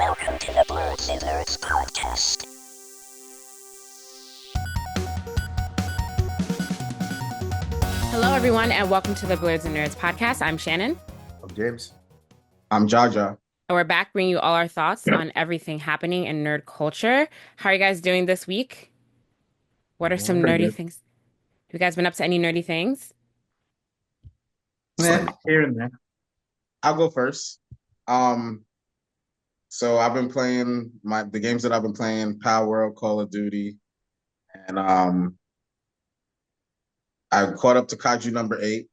Welcome to the Blerdsnerds podcast. Hello, everyone, and welcome to the Blerdsnerds podcast. I'm Shannon. I'm James. I'm Jaja. And we're back bringing you all our thoughts on everything happening in nerd culture. How are you guys doing this week? What are some nerdy things? Have you guys been up to any nerdy things? Yeah, here and there. I'll go first. So I've been playing the games that I've been playing: Palworld, Call of Duty, and I caught up to Kaiju number 8.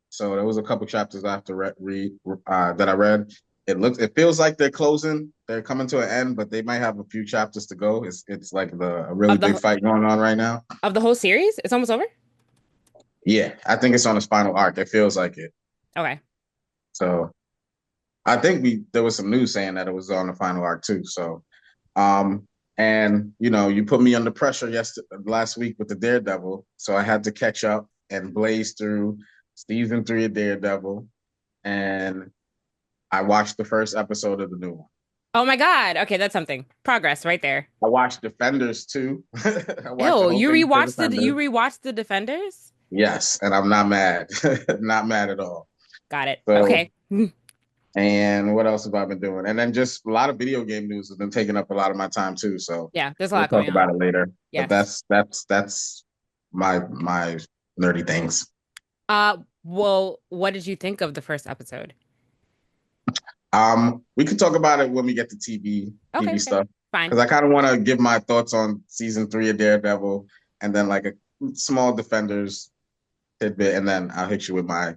So there was a couple chapters I have to read that I read. It feels like they're closing. They're coming to an end, but they might have a few chapters to go. It's like a really big fight going on right now. Of the whole series? It's almost over? Yeah, I think it's on its final arc. It feels like it. Okay. So I think there was some news saying that it was on the final arc too. So, and you put me under pressure last week with the Daredevil, so I had to catch up and blaze through season 3 of Daredevil, and I watched the first episode of the new one. Oh my God! Okay, that's something. Progress right there. I watched Defenders too. You rewatched the Defenders? Yes, and I'm not mad. Not mad at all. Got it. So, okay. And what else have I been doing? And then just a lot of video game news has been taking up a lot of my time too. So yeah, there's a lot we'll going talk about it later. Yes. But that's my nerdy things. Well, what did you think of the first episode? We could talk about it when we get to TV stuff. Fine. Because I kind of want to give my thoughts on season 3 of Daredevil, and then like a small Defenders tidbit, and then I'll hit you with my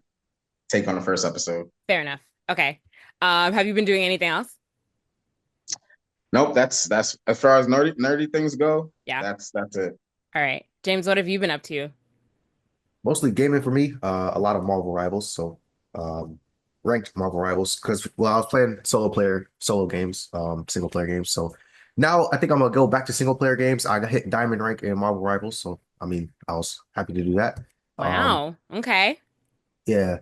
take on the first episode. Fair enough. Okay. Have you been doing anything else? Nope. That's as far as nerdy things go. Yeah. That's it. All right, James. What have you been up to? Mostly gaming for me. A lot of Marvel Rivals. So, ranked Marvel Rivals because I was playing solo games, single player games. So now I think I'm gonna go back to single player games. I hit Diamond rank in Marvel Rivals, so I was happy to do that. Wow. Okay. Yeah.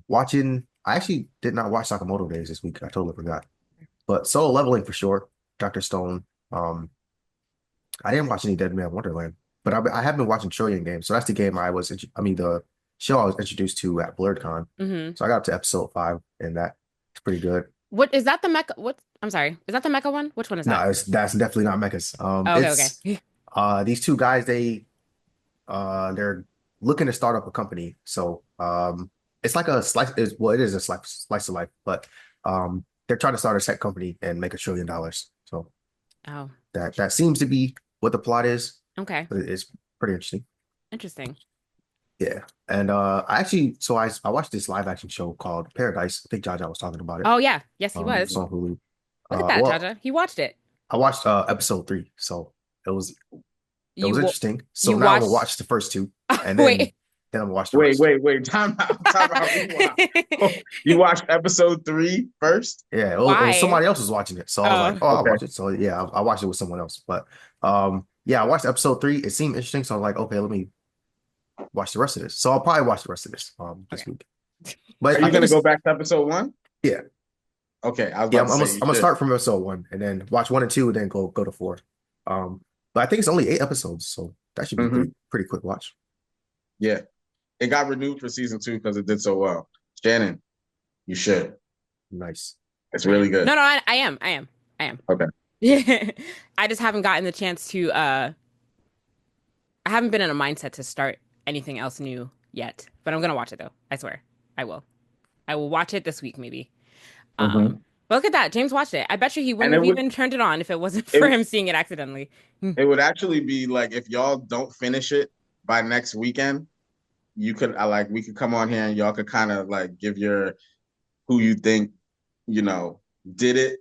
Watching. I actually did not watch Sakamoto Days this week. I totally forgot. But Solo Leveling for sure. Dr. Stone. I didn't watch any Dead Man Wonderland, but I have been watching Trillion Games. So that's the game the show I was introduced to at BlerdCon. Mm-hmm. So I got up to episode 5, and that's pretty good. What is that? The mecha? What? I'm sorry. Is that the mecha one? Which one is that? No, that's definitely not mechas. Okay. These two guys, they're looking to start up a company. So it's like a slice. It is a slice of life, but they're trying to start a tech company and make $1 trillion. So that seems to be what the plot is. Okay, it's pretty interesting. Interesting. Yeah, and I watched this live action show called Paradise. I think Jaja was talking about it. Oh yeah, yes he was. It's on Hulu. Look at that, Jaja. He watched it. I watched episode 3, so it was interesting. So now I'm gonna watch the first 2, and then I'm gonna watch the rest. Wait. Time out. You watched episode 3 first? Yeah, it was somebody else was watching it, so I was like, I'll watch it. So yeah, I watched it with someone else, but yeah, I watched episode 3. It seemed interesting, so I was like, okay, let me watch the rest of this. So I'll probably watch the rest of this this week. But are you gonna go back to episode 1? Yeah. Okay, I'm gonna start from episode 1 and then watch 1 and 2, and then go to 4. But I think it's only 8 episodes, so that should be pretty quick watch. Yeah, it got renewed for season 2 because it did so well. Shannon, you should. Nice. It's really good. No, I am. Okay. Yeah, I just haven't gotten the chance to. I haven't been in a mindset to start anything else new yet, but I'm gonna watch it though. I swear, I will. I will watch it this week, maybe. But look at that, James watched it. I bet you he wouldn't have even turned it on if it wasn't for him seeing it accidentally. It would actually be like if y'all don't finish it by next weekend, we could come on here and y'all could kind of like give your who you think did it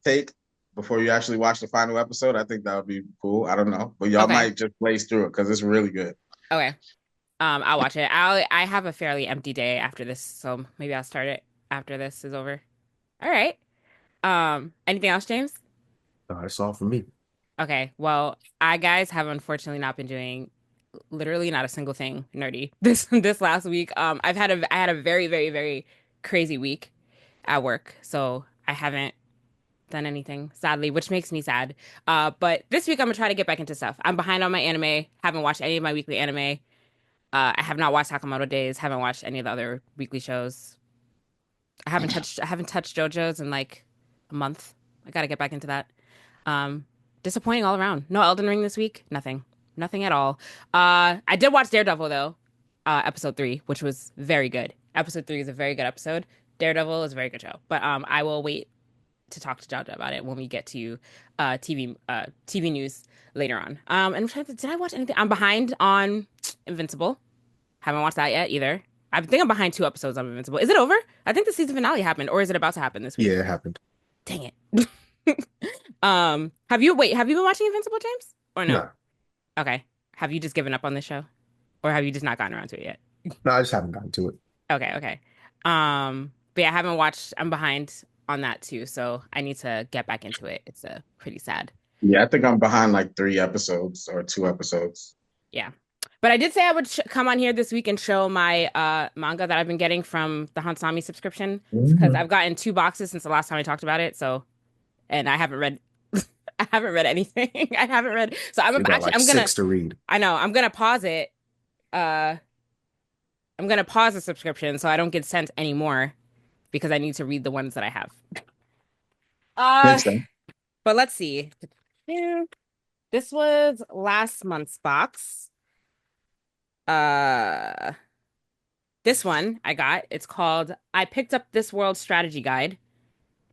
take before you actually watch the final episode. I think that would be cool. I don't know, but y'all might just blaze through it because it's really good. Okay. I'll watch it. I have a fairly empty day after this, so maybe I'll start it after this is over. All right. Anything else, James? That's all for me. Okay. Well, I guys have unfortunately not been doing literally not a single thing nerdy this last week. I had a very, very, very crazy week at work, so I haven't done anything, sadly, which makes me sad. But this week I'm gonna try to get back into stuff. I'm behind on my anime. Haven't watched any of my weekly anime. I have not watched Sakamoto Days. Haven't watched any of the other weekly shows. I haven't touched JoJo's in like a month. I gotta get back into that. Um, Disappointing all around. No Elden Ring this week. Nothing. Nothing at all. I did watch Daredevil though, episode 3, which was very good. Episode 3 is a very good episode. Daredevil is a very good show. But I will wait to talk to Jaja about it when we get to TV news later on. And I'm trying to, did I watch anything? I'm behind on Invincible. Haven't watched that yet either. I think I'm behind 2 episodes on Invincible. Is it over? I think the season finale happened, or is it about to happen this week? Yeah, it happened. Dang it. Have you been watching Invincible, James? Or no? No, Okay. Have you just given up on this show? Or have you just not gotten around to it yet? no, I just haven't gotten to it. Okay. But yeah, I haven't watched. I'm behind on that too, so I need to get back into it. It's pretty sad. Yeah, I think I'm behind like 3 episodes or 2 episodes. Yeah. But I did say I would come on here this week and show my manga that I've been getting from the Hansami subscription because I've gotten 2 boxes since the last time I talked about it. So, and I haven't read, I haven't read anything. I haven't read. So You got actually, like I'm gonna. 6 to read. I know. I'm gonna pause it. Uh, I'm gonna pause the subscription so I don't get sent any more because I need to read the ones that I have. Uh, Makes sense. but let's see. This was last month's box. Uh, this one I got. It's called I Picked Up This World Strategy Guide.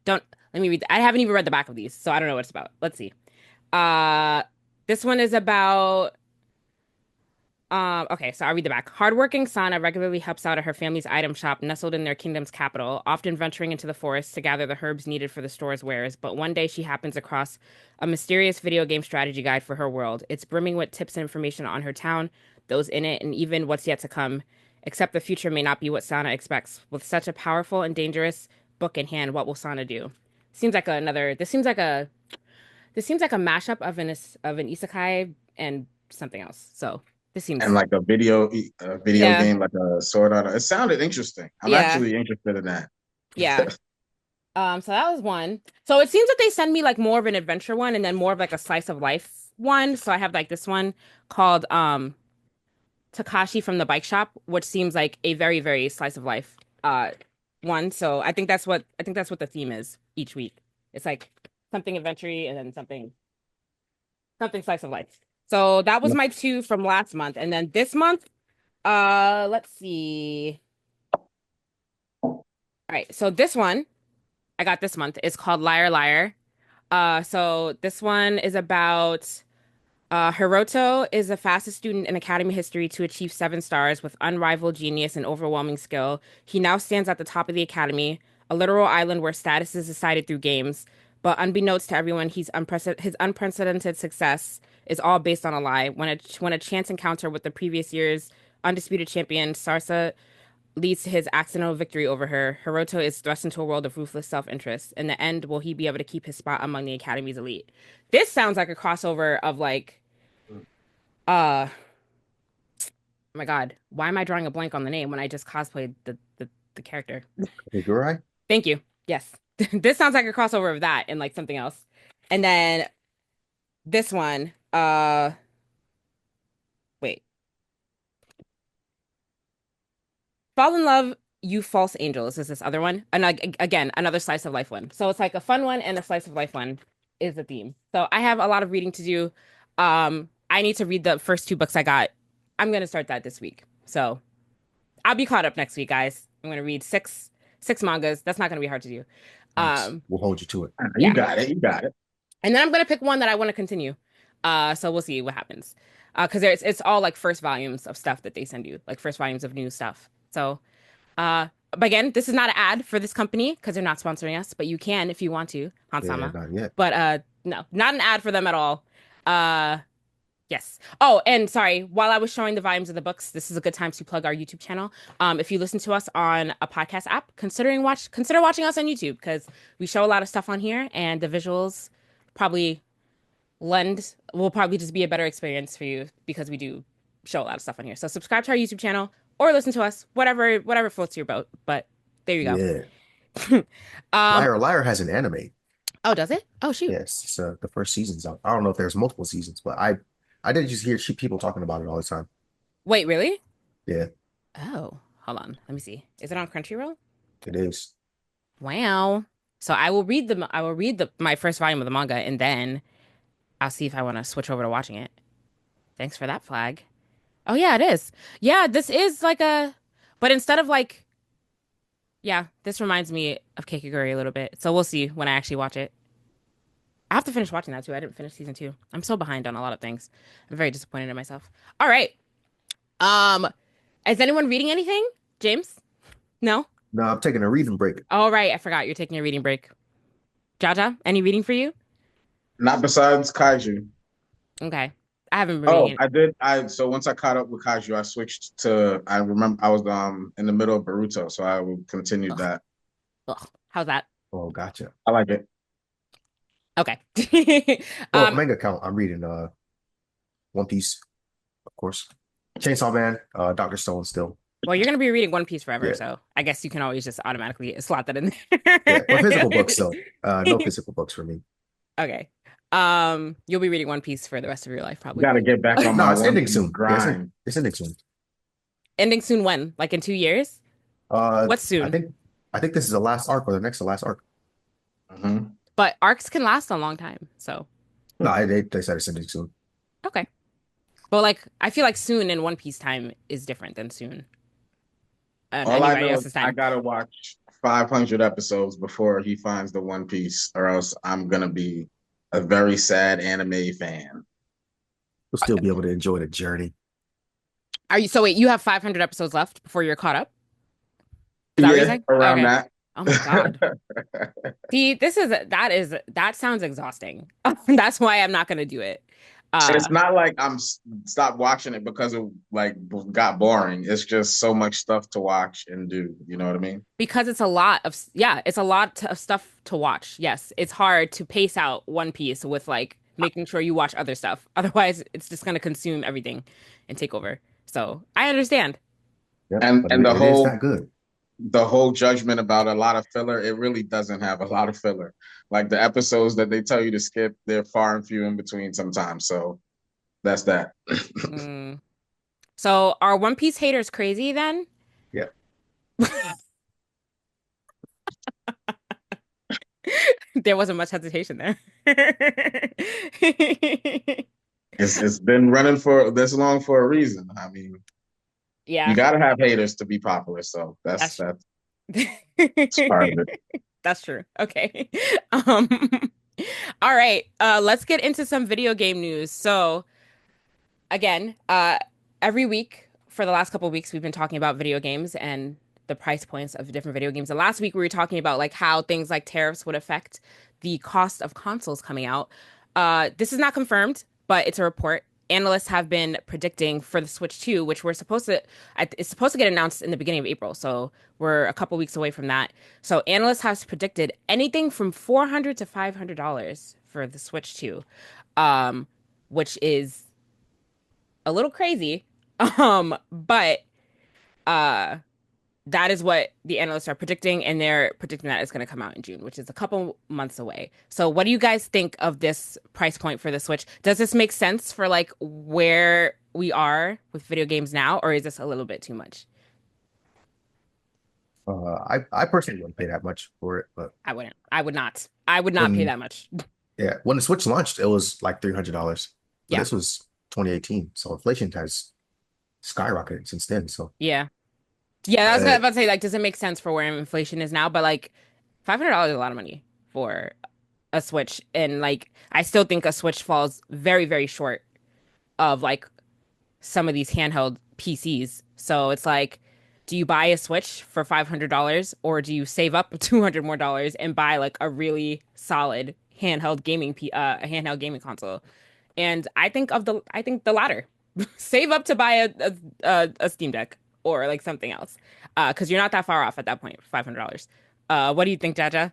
Don't let me read. I haven't even read the back of these, so I don't know what it's about. Let's see. Uh, this one is about okay, so I'll read the back. Hardworking Sana regularly helps out at her family's item shop nestled in their kingdom's capital, often venturing into the forest to gather the herbs needed for the store's wares. But one day she happens across a mysterious video game strategy guide for her world. It's brimming with tips and information on her town, those in it, and even what's yet to come. Except the future may not be what Sana expects. With such a powerful and dangerous book in hand, what will Sana do? Seems like another. This seems like a mashup of an isekai and something else. So this seems And like a video yeah, game, like a Sword Art. It sounded interesting. I'm yeah, actually interested in that. yeah. So that was one. So it seems that they send me like more of an adventure one and then more of like a slice of life one. So I have like this one called Takashi from the Bike Shop, which seems like a very, very slice of life one. So I think that's what the theme is each week. It's like something adventure-y and then something slice of life. So that was my 2 from last month. And then this month, let's see. All right, so this one I got this month is called Liar Liar. So this one is about Hiroto is the fastest student in academy history to achieve 7 stars with unrivaled genius and overwhelming skill. He now stands at the top of the academy, a literal island where status is decided through games. But unbeknownst to everyone, his unprecedented success is all based on a lie. When a chance encounter with the previous year's undisputed champion, Sarsa leads to his accidental victory over her, Hiroto is thrust into a world of ruthless self-interest. In the end, will he be able to keep his spot among the Academy's elite? This sounds like a crossover of like, oh my God, why am I drawing a blank on the name when I just cosplayed the character? Higurai? Thank you. Yes. This sounds like a crossover of that and like something else. And then this one, wait. Fall in Love, You False Angels is this other one. And like again, another slice of life one. So it's like a fun one and a slice of life one is the theme. So I have a lot of reading to do. I need to read the first 2 books I got. I'm gonna start that this week. So I'll be caught up next week, guys. I'm gonna read six mangas. That's not gonna be hard to do. Nice. Um, We'll hold you to it. You yeah. got it. You got it. And then I'm gonna pick one that I want to continue. So we'll see what happens. Because it's all like first volumes of stuff that they send you, like first volumes of new stuff. So but again, this is not an ad for this company because they're not sponsoring us, but you can if you want to, Yeah, Hansama. not yet. But no, not an ad for them at all. Yes. Oh, and sorry, while I was showing the volumes of the books, this is a good time to plug our YouTube channel. If you listen to us on a podcast app, consider watching us on YouTube because we show a lot of stuff on here and the visuals probably will probably just be a better experience for you because we do show a lot of stuff on here. So subscribe to our YouTube channel or listen to us, whatever floats your boat. But there you go. Yeah. Um, Liar Liar has an anime. Oh, does it? Oh, shoot. Yes, so the first season's out. I don't know if there's multiple seasons, but I did just hear people talking about it all the time. Wait, really? Yeah, Oh, hold on. Let me see. Is it on Crunchyroll? it is. Wow. So I will read the my first volume of the manga and then I'll see if I want to switch over to watching it. Thanks for that flag. Oh yeah, it is. Yeah, this is like a but instead of like yeah, this reminds me of Kakegurui a little bit. So we'll see when I actually watch it. I have to finish watching that too. I didn't finish season 2. I'm so behind on a lot of things. I'm very disappointed in myself. All right. Um, is anyone reading anything? James? No? No, I'm taking a reading break. All right, I forgot you're taking a reading break. Jaja, any reading for you? Not besides Kaiju. Okay. I haven't been reading Oh, it. I did. So once I caught up with Kaiju, I switched to. I remember I was in the middle of Boruto, so I will continue Ugh, that. ugh. How's that? Oh, gotcha. I like it. Okay. Well, Um, manga count. I'm reading One Piece, of course. Chainsaw Man, Dr. Stone still. well, you're gonna be reading One Piece forever, Yeah, so I guess you can always just automatically slot that in yeah. But physical there. books though. No physical books for me. Okay. You'll be reading One Piece for the rest of your life, probably. Got to get back on No, my it's One ending Piece soon. Yeah, grind. it's ending soon. Ending soon when? Like in 2 years? What's I soon? think this is the last arc or the next to last arc. Mhm. But arcs can last a long time, so No, they said it's ending soon. okay. But like I feel like soon in One Piece time is different than soon All I anybody know is else's I time. gotta watch 500 episodes before he finds the One Piece, or else I'm gonna be a very sad anime fan. You'll still be able to enjoy the journey. Are you so wait, you have 500 episodes left before you're caught up? Is that what you're Yeah, saying? around Okay. that. Oh my God. See, that sounds exhausting. That's why I'm not gonna do it. It's Uh not like stopped watching it because it like got boring. It's just so much stuff to watch and do. You know what I mean? because it's a lot of yeah, it's a lot of stuff to watch. Yes, it's hard to pace out One Piece with like making sure you watch other stuff. Otherwise, it's just gonna consume everything and take over. So I understand. Yep, And but and the it is whole that good. the whole judgment about a lot of filler, it really doesn't have a lot of filler. Like the episodes that they tell you to skip, they're far and few in between sometimes. So that's that. Mm. So are One Piece haters crazy then? Yeah. There wasn't much hesitation there. It's been running for this long for a reason. I mean, you Yeah, got to have haters to be popular. So that's that's that's part of it. that's true. Okay. Um, all right. Let's get into some video game news. So again, every week for the last couple of weeks, we've been talking about video games and the price points of different video games. And last week we were talking about like how things like tariffs would affect the cost of consoles coming out. This is not confirmed, but it's a report. Analysts have been predicting for the Switch 2, which it's supposed to get announced in the beginning of April. So we're a couple weeks away from that. So analysts have predicted anything from $400 to $500 for the Switch 2, which is a little crazy. But uh that is what the analysts are predicting, and they're predicting that it's going to come out in June, which is a couple months away. So what do you guys think of this price point for the Switch? Does this make sense for like where we are with video games now, or is this a little bit too much? I personally wouldn't pay that much for it, but I wouldn't. I would not. I would not pay when that much. yeah, when the Switch launched, it was like $300. But Yeah. this was 2018, so inflation has skyrocketed since then. So Yeah. Yeah, I was uh, about to say, like, does it make sense for where inflation is now? But like $500 is a lot of money for a Switch. And like I still think a Switch falls very, very short of like some of these handheld PCs. So it's like, do you buy a Switch for $500 or do you save up $200 more and buy like a really solid a handheld gaming console? And I think the latter. Save up to buy a Steam Deck or like something else. Because you're not that far off at that point, $500. What do you think, Jaja?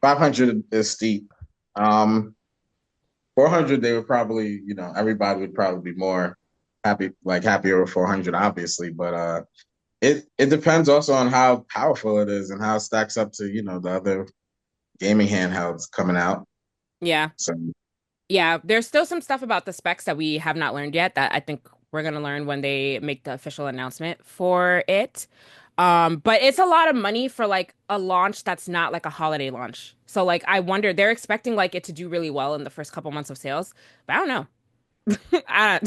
500 is steep. 400, they would probably, everybody would probably be more happier with 400, obviously. But it depends also on how powerful it is and how it stacks up to, the other gaming handhelds coming out. Yeah. So Yeah, there's still some stuff about the specs that we have not learned yet that I think we're gonna learn when they make the official announcement for it. But it's a lot of money for like a launch that's not like a holiday launch. So like I wonder they're expecting like it to do really well in the first couple months of sales, but I don't know. I,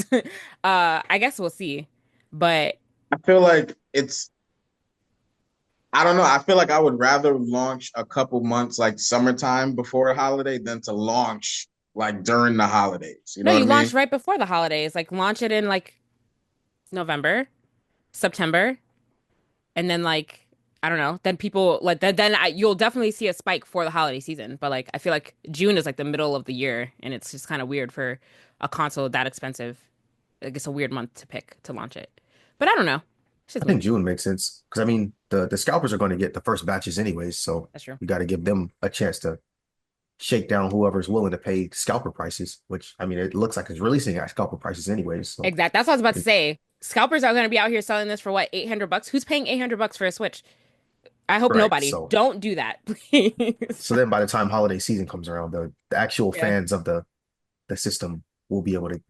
I guess we'll see. But I feel like I don't know. I feel like I would rather launch a couple months like summertime before a holiday than to launch like during the holidays. You no, know what you I launch mean? right before the holidays. Like launch it in like November, September. And then like I don't know, then people like you'll definitely see a spike for the holiday season. But like I feel like June is like the middle of the year, and it's just kind of weird for a console that expensive. Like it's a weird month to pick to launch it. But I don't know. It's I just think me. June makes sense because I mean the scalpers are going to get the first batches anyways, so That's true. you got to give them a chance to shake down whoever's willing to pay scalper prices, which I mean it looks like it's releasing at scalper prices anyways. So Exact. That's what I was about to say. Scalpers are going to be out here selling this for what, $800? Who's paying $800 for a Switch? I hope right, nobody. Don't do that, please. so then by the time holiday season comes around, the actual Yeah. fans of the system will be able to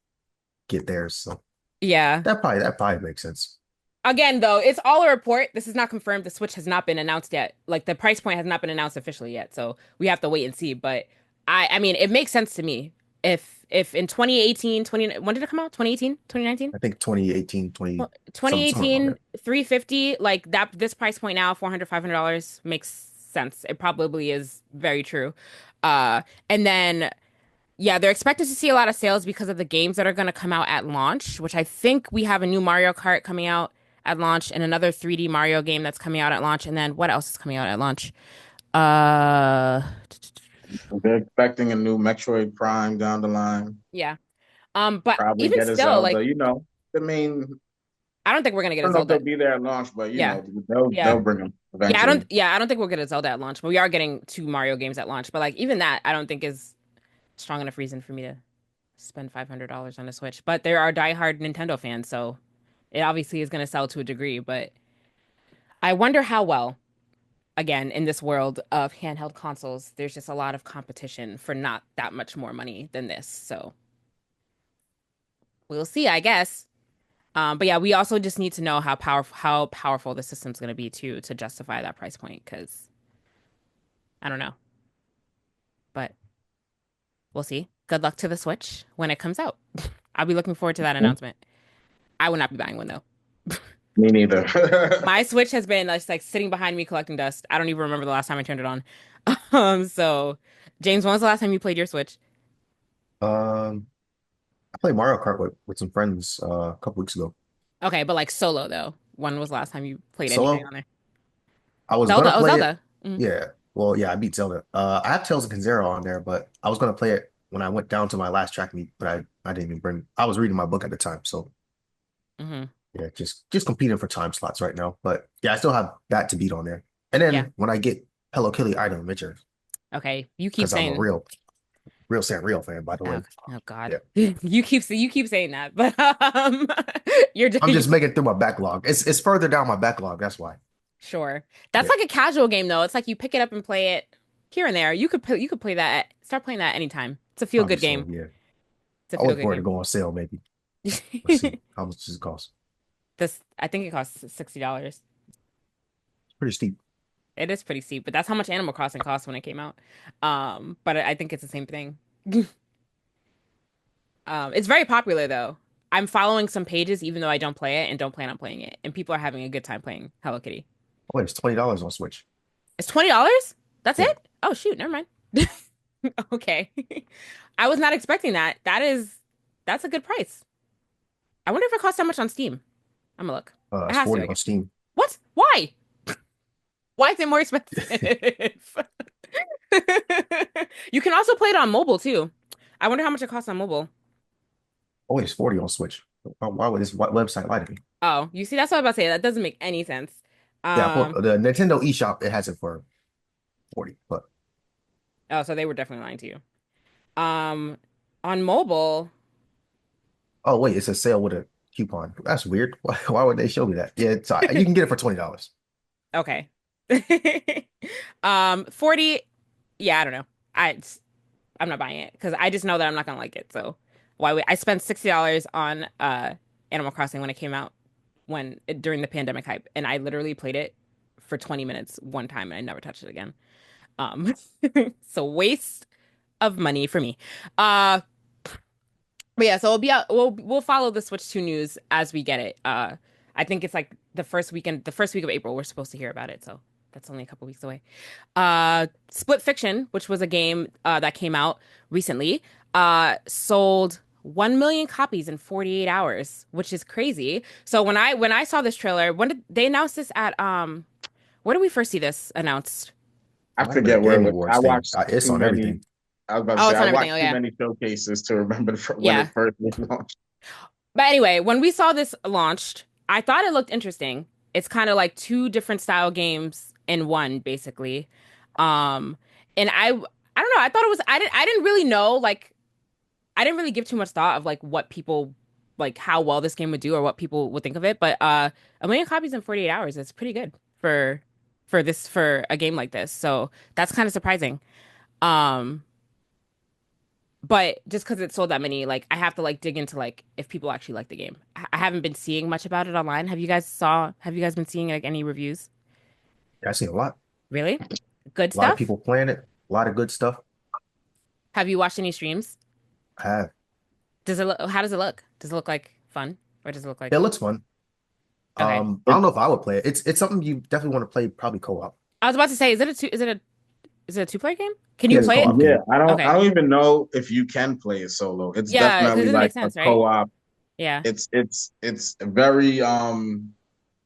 get theirs. So Yeah. that probably makes sense. Again, though, it's all a report. This is not confirmed. The Switch has not been announced yet. Like the price point has not been announced officially yet, so we have to wait and see. But I mean, it makes sense to me. If in 2018, 20, when did it come out? 2018, 2019? I think 2018, 20 Well, somewhere around 2018, there. 350, like that this price point now, 400, $500 makes sense. It probably is very true. And then yeah, they're expected to see a lot of sales because of the games that are going to come out at launch, which I think we have a new Mario Kart coming out at launch and another 3D Mario game that's coming out at launch. And then what else is coming out at launch? Uh, They're expecting a new Metroid Prime down the line. yeah. But Probably even get a still, like, Zelda. I mean, I don't think we're gonna get I a don't know if they'll Zelda. be there at launch, but Yeah. they'll Yeah. bring them Yeah, eventually. I don't think we'll get a Zelda at launch, but we are getting two Mario games at launch. But like even that, I don't think is strong enough reason for me to spend $500 on a Switch. But there are diehard Nintendo fans, so it obviously is going to sell to a degree. But I wonder how well, again, in this world of handheld consoles, there's just a lot of competition for not that much more money than this. So we'll see, I guess. But yeah, we also just need to know how powerful the system's going to be to justify that price point because I don't know. But we'll see. Good luck to the Switch when it comes out. I'll be looking forward to that announcement. I will not be buying one though. Me neither. My Switch has been just like sitting behind me collecting dust. I don't even remember the last time I turned it on. So James, when was the last time you played your Switch? Um, I played Mario Kart with some friends a couple weeks ago. Okay, but like solo though. When was the last time you played anything Solo, on there? I was gonna Zelda. Oh, play it. Zelda. Mhm. Yeah. Well, yeah, I beat Zelda. I have Tales of Kanzero on there, but I was gonna play it when I went down to my last track meet, but I didn't even bring. I was reading my book at the time, so Mhm. yeah, just competing for time slots right now. But yeah, I still have that to beat on there. And Yeah. then when I get Hello Kitty item Adventure, Okay. You keep because I'm a saying. real Sanrio fan, by the way. Oh, oh God. Yeah, You keep saying that, but you're I'm just making it through my backlog. It's further down my backlog. That's why. sure. That's Yeah, like a casual game though. It's like you pick it up and play it here and there. You could play that. Start playing that anytime. It's a feel probably good so. game. Yeah, It's a I feel look good for it to game. go on sale. Maybe let's see how much does it cost. This I think it costs $60. It's pretty steep. It is pretty steep, but that's how much Animal Crossing cost when it came out. But I think it's the same thing. It's very popular though. I'm following some pages even though I don't play it and don't plan on playing it, and people are having a good time playing Hello Kitty. Oh, it's $20 on Switch. It's $20? That's Yeah. it? Oh shoot, never mind. Okay. I was not expecting that. That's a good price. I wonder if it costs that much on Steam. I'm gonna look. It It's has to, 40 I on guess. Steam. What? Why? Why is it more expensive? You can also play it on mobile too. I wonder how much it costs on mobile. Oh, it's 40 on Switch. Why would this website lie to me? Oh, you see, that's what I was about to say. That doesn't make any sense. Yeah, Um, the Nintendo eShop, it has it for 40. But oh, so they were definitely lying to you. Um, on mobile, oh wait, it's a sale with a coupon. That's weird. Why would they show me that? Yeah, you can get it for $20. okay. 40, yeah, I don't know. I'm not buying it because I just know that I'm not gonna like it. So why would I spent $60 on Animal Crossing when it came out during the pandemic hype, and I literally played it for 20 minutes one time and I never touched it again. Um, so waste of money for me. Uh, but yeah, so we'll be out. We'll follow the Switch 2 news as we get it. I think it's like the first week of April. We're supposed to hear about it, so that's only a couple weeks away. Split Fiction, which was a game that came out recently, sold 1 million copies in 48 hours, which is crazy. So when I saw this trailer, when did they announce this at where did we first see this announced? I Might have been a forget where it Game was. Awards I thing. watched It's too on many. everything. I was about to Oh, say it's I on everything. watched Oh too yeah. many showcases to remember when Yeah. it first was launched. But anyway, when we saw this launched, I thought it looked interesting. It's kind of like two different style games in one, basically. And I don't know. I thought it was. I didn't really know. Like, I didn't really give too much thought of like what people like how well this game would do or what people would think of it. But 1 million copies in 48 hours is pretty good for a game like this. So that's kind of surprising. Um, but just because it sold that many, like I have to like dig into like if people actually like the game. I haven't been seeing much about it online. Have you guys been seeing like any reviews? I see a lot. Really? Good A lot of stuff? people playing it. A lot of good stuff. Have you watched any streams? I have. How does it look? Does it look like fun? Or does it look It like looks fun. okay? I don't know if I would play it. It's something you definitely want to play, probably co-op. I was about to say, is it a two-player game? Can Yeah, you it's a play it? co-op Yeah, game. I Okay. don't even know if you can play it solo. It's Yeah, because definitely it doesn't like make a sense, right? co-op. Yeah. It's very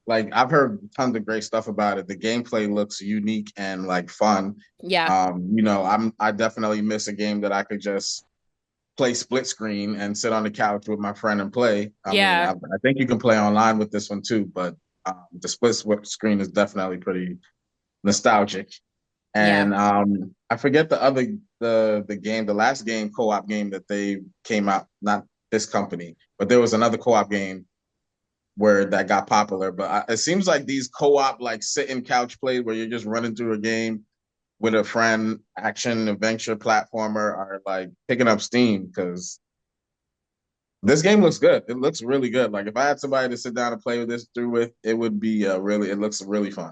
like I've heard tons of great stuff about it. The gameplay looks unique and like fun. Yeah. I definitely miss a game that I could just play split screen and sit on the couch with my friend and play. Yeah. I think you can play online with this one too, but the split screen is definitely pretty nostalgic. Yeah. And I forget the game, the last game co-op game that they came out, not this company, but there was another co-op game where that got popular. But it seems like these co-op like sit-in couch plays where you're just running through a game with a friend, action adventure platformer are like picking up steam because this game looks good. It looks really good. Like if I had somebody to sit down and play with this through with, it would be it looks really fun.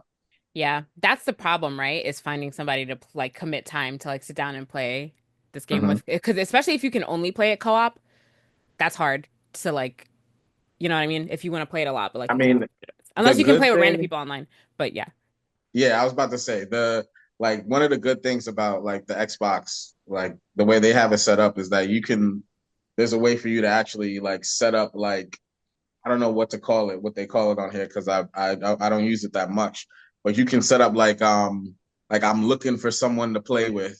Yeah. That's the problem, right? Is finding somebody to like commit time to like sit down and play this game Mm-hmm. with. Because especially if you can only play it co-op, that's hard to like, you know what I mean? If you want to play it a lot, but like I you can't mean, the unless you can good play with random thing, people online. But yeah. yeah, I was about to say one of the good things about like the Xbox, like the way they have it set up is that there's a way for you to actually like set up like I don't know what they call it on here because I don't use it that much, but you can set up like I'm looking for someone to play with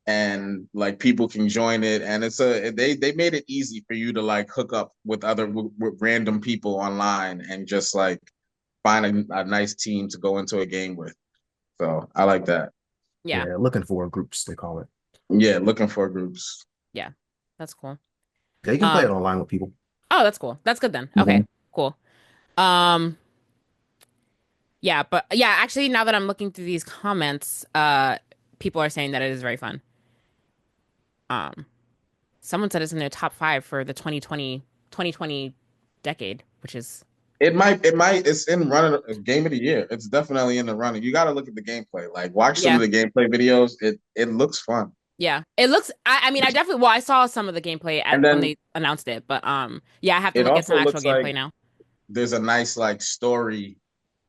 and like people can join it and they made it easy for you to like hook up with with random people online and just like find a nice team to go into a game with. So I like that. Yeah. Yeah, looking for groups, they call it. Yeah, looking for groups. Yeah. That's cool. Yeah, you can play it Um, online with people. oh, that's cool. That's good then. Mhm. Okay, cool. Um, yeah, but yeah, actually now that I'm looking through these comments, people are saying that it is very fun. Um, someone said it's in their top five for the 2020 decade, which is It's in running game of the year. It's definitely in the running. You got to look at the gameplay. Like watch some yeah, of the gameplay videos. It looks fun. yeah. It looks. I mean, I definitely. Well, I saw some of the gameplay And when then they announced it, but yeah, I have to it look at some also actual looks like gameplay now. there's a nice like story.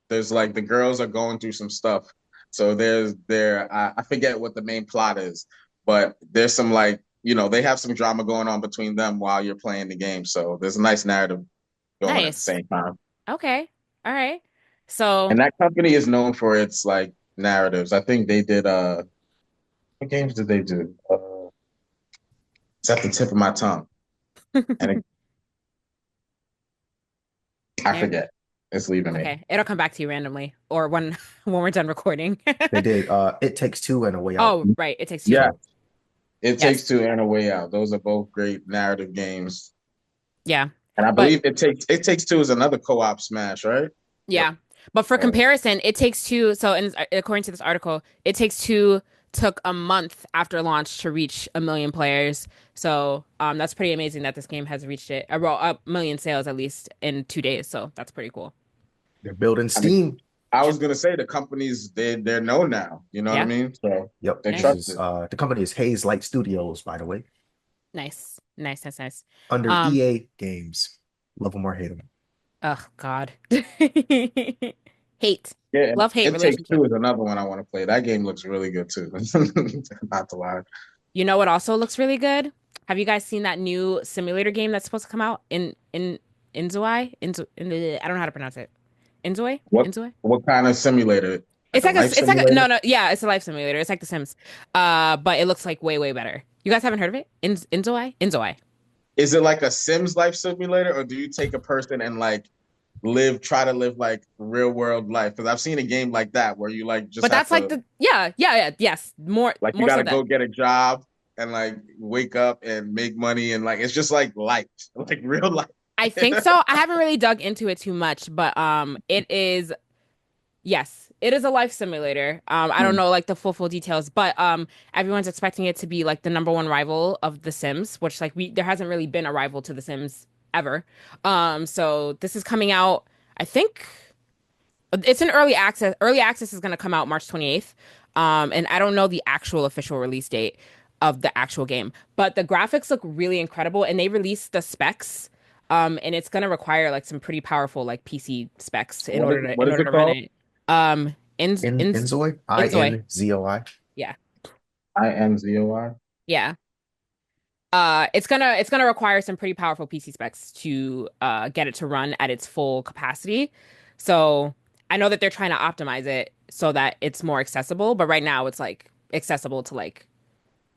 There's like the girls are going through some stuff. So I forget what the main plot is, but there's some like, they have some drama going on between them while you're playing the game. So there's a nice narrative going at the Nice. same time. Okay. All right. So And that company is known for its like narratives. I think they did what games did they do? It's at the tip of my tongue. And I yeah. forget. It's leaving me. Okay, it'll come back to you randomly or when when we're done recording. They did It Takes Two and A Way Out. Oh, right. It takes two. Yeah. It Takes Yes. Two and A Way Out. Those are both great narrative games. Yeah. And I But believe It Takes Two is another co-op smash, right? Yep. yeah. But for comparison, it takes two. So, according to this article, it takes two took a month after launch to reach 1 million players. So that's pretty amazing that this game has reached it, well, 1 million sales at least in 2 days. So that's pretty cool. They're building I mean, Steam. I was gonna say the companies they're known now. You know what I Yeah, mean? So Yep, they this nice, trust is it. the company is Haze Light Studios, by the way, nice, nice, nice, nice. under Um, EA Games. Love them or hate them. oh God, hate, Yeah, and love, hate It Takes relationship. Two is another one I want to play. That game looks really good too. Not to lie. You know what also looks really good? Have you guys seen that new simulator game that's supposed to come out in InZOI? I don't know how to pronounce it. InZOI? What InZOI? what kind of simulator? Like It's a like life it's like simulator? no, no, yeah, it's a life simulator. It's like The Sims. But it looks like way, way better. You guys haven't heard of it? InZOI? InZOI. Is it like a Sims life simulator, or do you take a person and like try to live like real world life? Because I've seen a game like that where you like just But have that's like to the yeah, yeah, yeah, yes. More like you more got so to that. go get a job and like wake up and make money and like it's just like life, like real life. I think so. I haven't really dug into it too much, but it is yes, it is a life simulator. I don't Hmm. know like the full details, but everyone's expecting it to be like the number one rival of The Sims, which like we there hasn't really been a rival to The Sims ever. So this is coming out, I think it's an early access. Early access is going to come out March 28th. And I don't know the actual official release date of the actual game, but the graphics look really incredible and they released the specs. And it's going to require like some pretty powerful like PC specs What in is order it to run called? it. InZOI, InZOI. INZOI. Yeah. INZOI. Yeah. It's gonna require some pretty powerful PC specs to get it to run at its full capacity. So I know that they're trying to optimize it so that it's more accessible, but right now it's like accessible to like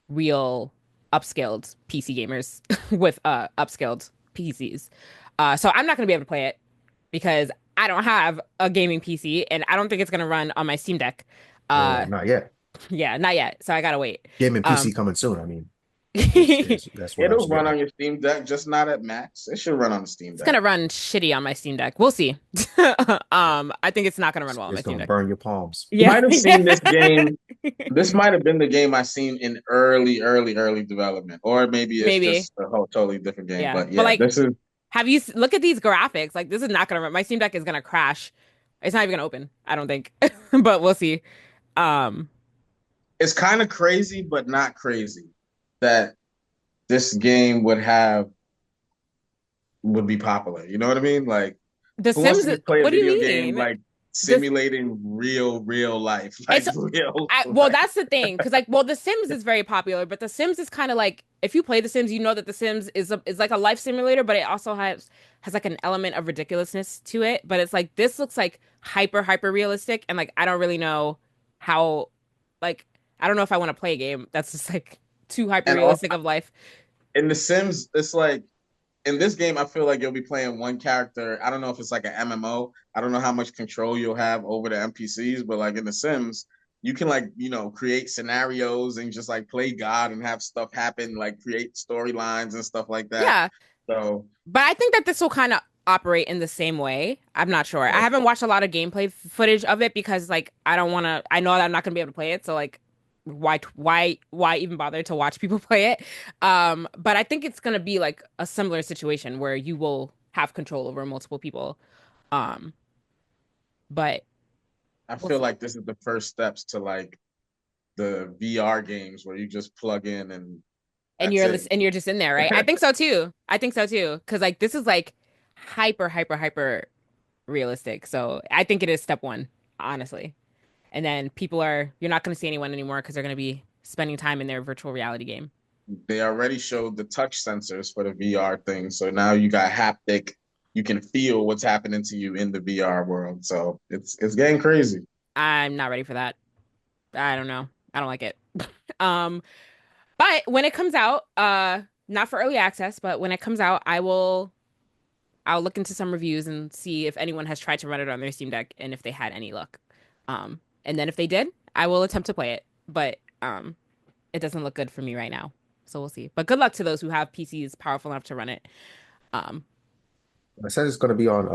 real upscaled PC gamers with upscaled PCs. So I'm not gonna be able to play it because I don't have a gaming PC and I don't think it's gonna run on my Steam Deck. Well, Uh not yet. yeah, not yet. So I gotta wait. Gaming Um PC coming soon. I mean, is that's what I was It'll run getting on at. your Steam Deck, just not at max. It should run on the Steam It's Deck. gonna run shitty on my Steam Deck. We'll see. I think it's not gonna run well on my It's Steam gonna Deck. burn your palms. You Yeah. might have seen this game. This might have been the game I seen in early development, or maybe it's Maybe. just a whole totally different game. Yeah. But But yeah, like, this is look at these graphics. Like, this is not gonna run. My Steam Deck is gonna crash. It's not even gonna open, I don't think. But we'll see. Um, it's kind of crazy, but not crazy that this game would be popular. You know what I mean? Like, The who wants Sims, to just play a what do you video game mean? like This simulating real life, like it's real well, life? that's the thing, because like, well, The Sims is very popular, but The Sims is kind of like if you play The Sims, you know that The Sims is like a life simulator, but it also has like an element of ridiculousness to it. But it's like this looks like hyper realistic, and like I don't really know how, like I don't know if I want to play a game that's just like too hyper And all, realistic of life. in The Sims, it's like in this game, I feel like you'll be playing one character. I don't know if it's like an MMO. I don't know how much control you'll have over the NPCs, but like in The Sims, you can like, create scenarios and just like play God and have stuff happen, like create storylines and stuff like that. Yeah, So, but I think that this will kind of operate in the same way. I'm not sure. I yeah, haven't watched a lot of gameplay footage of it because like I don't want to. I know that I'm not gonna be able to play it, so like why even bother to watch people play it? But I think it's gonna be like a similar situation where you will have control over multiple people. Um, but I we'll feel see. like this is the first steps to like the VR games where you just plug in and that's it. And you're just in there, right? I think so too. I think so too. Because like this is like hyper realistic. So I think it is step one, honestly. And then you're not going to see anyone anymore because they're going to be spending time in their virtual reality game. They already showed the touch sensors for the VR thing. So now you got haptic. You can feel what's happening to you in the VR world. So it's getting crazy. I'm not ready for that. I don't know. I don't like it. Um, but when it comes out, not for early access, but when it comes out, I'll look into some reviews and see if anyone has tried to run it on their Steam Deck and if they had any luck. And then if they did, I will attempt to play it. But it doesn't look good for me right now. So we'll see. But good luck to those who have PCs powerful enough to run it. Um, It says it's gonna be on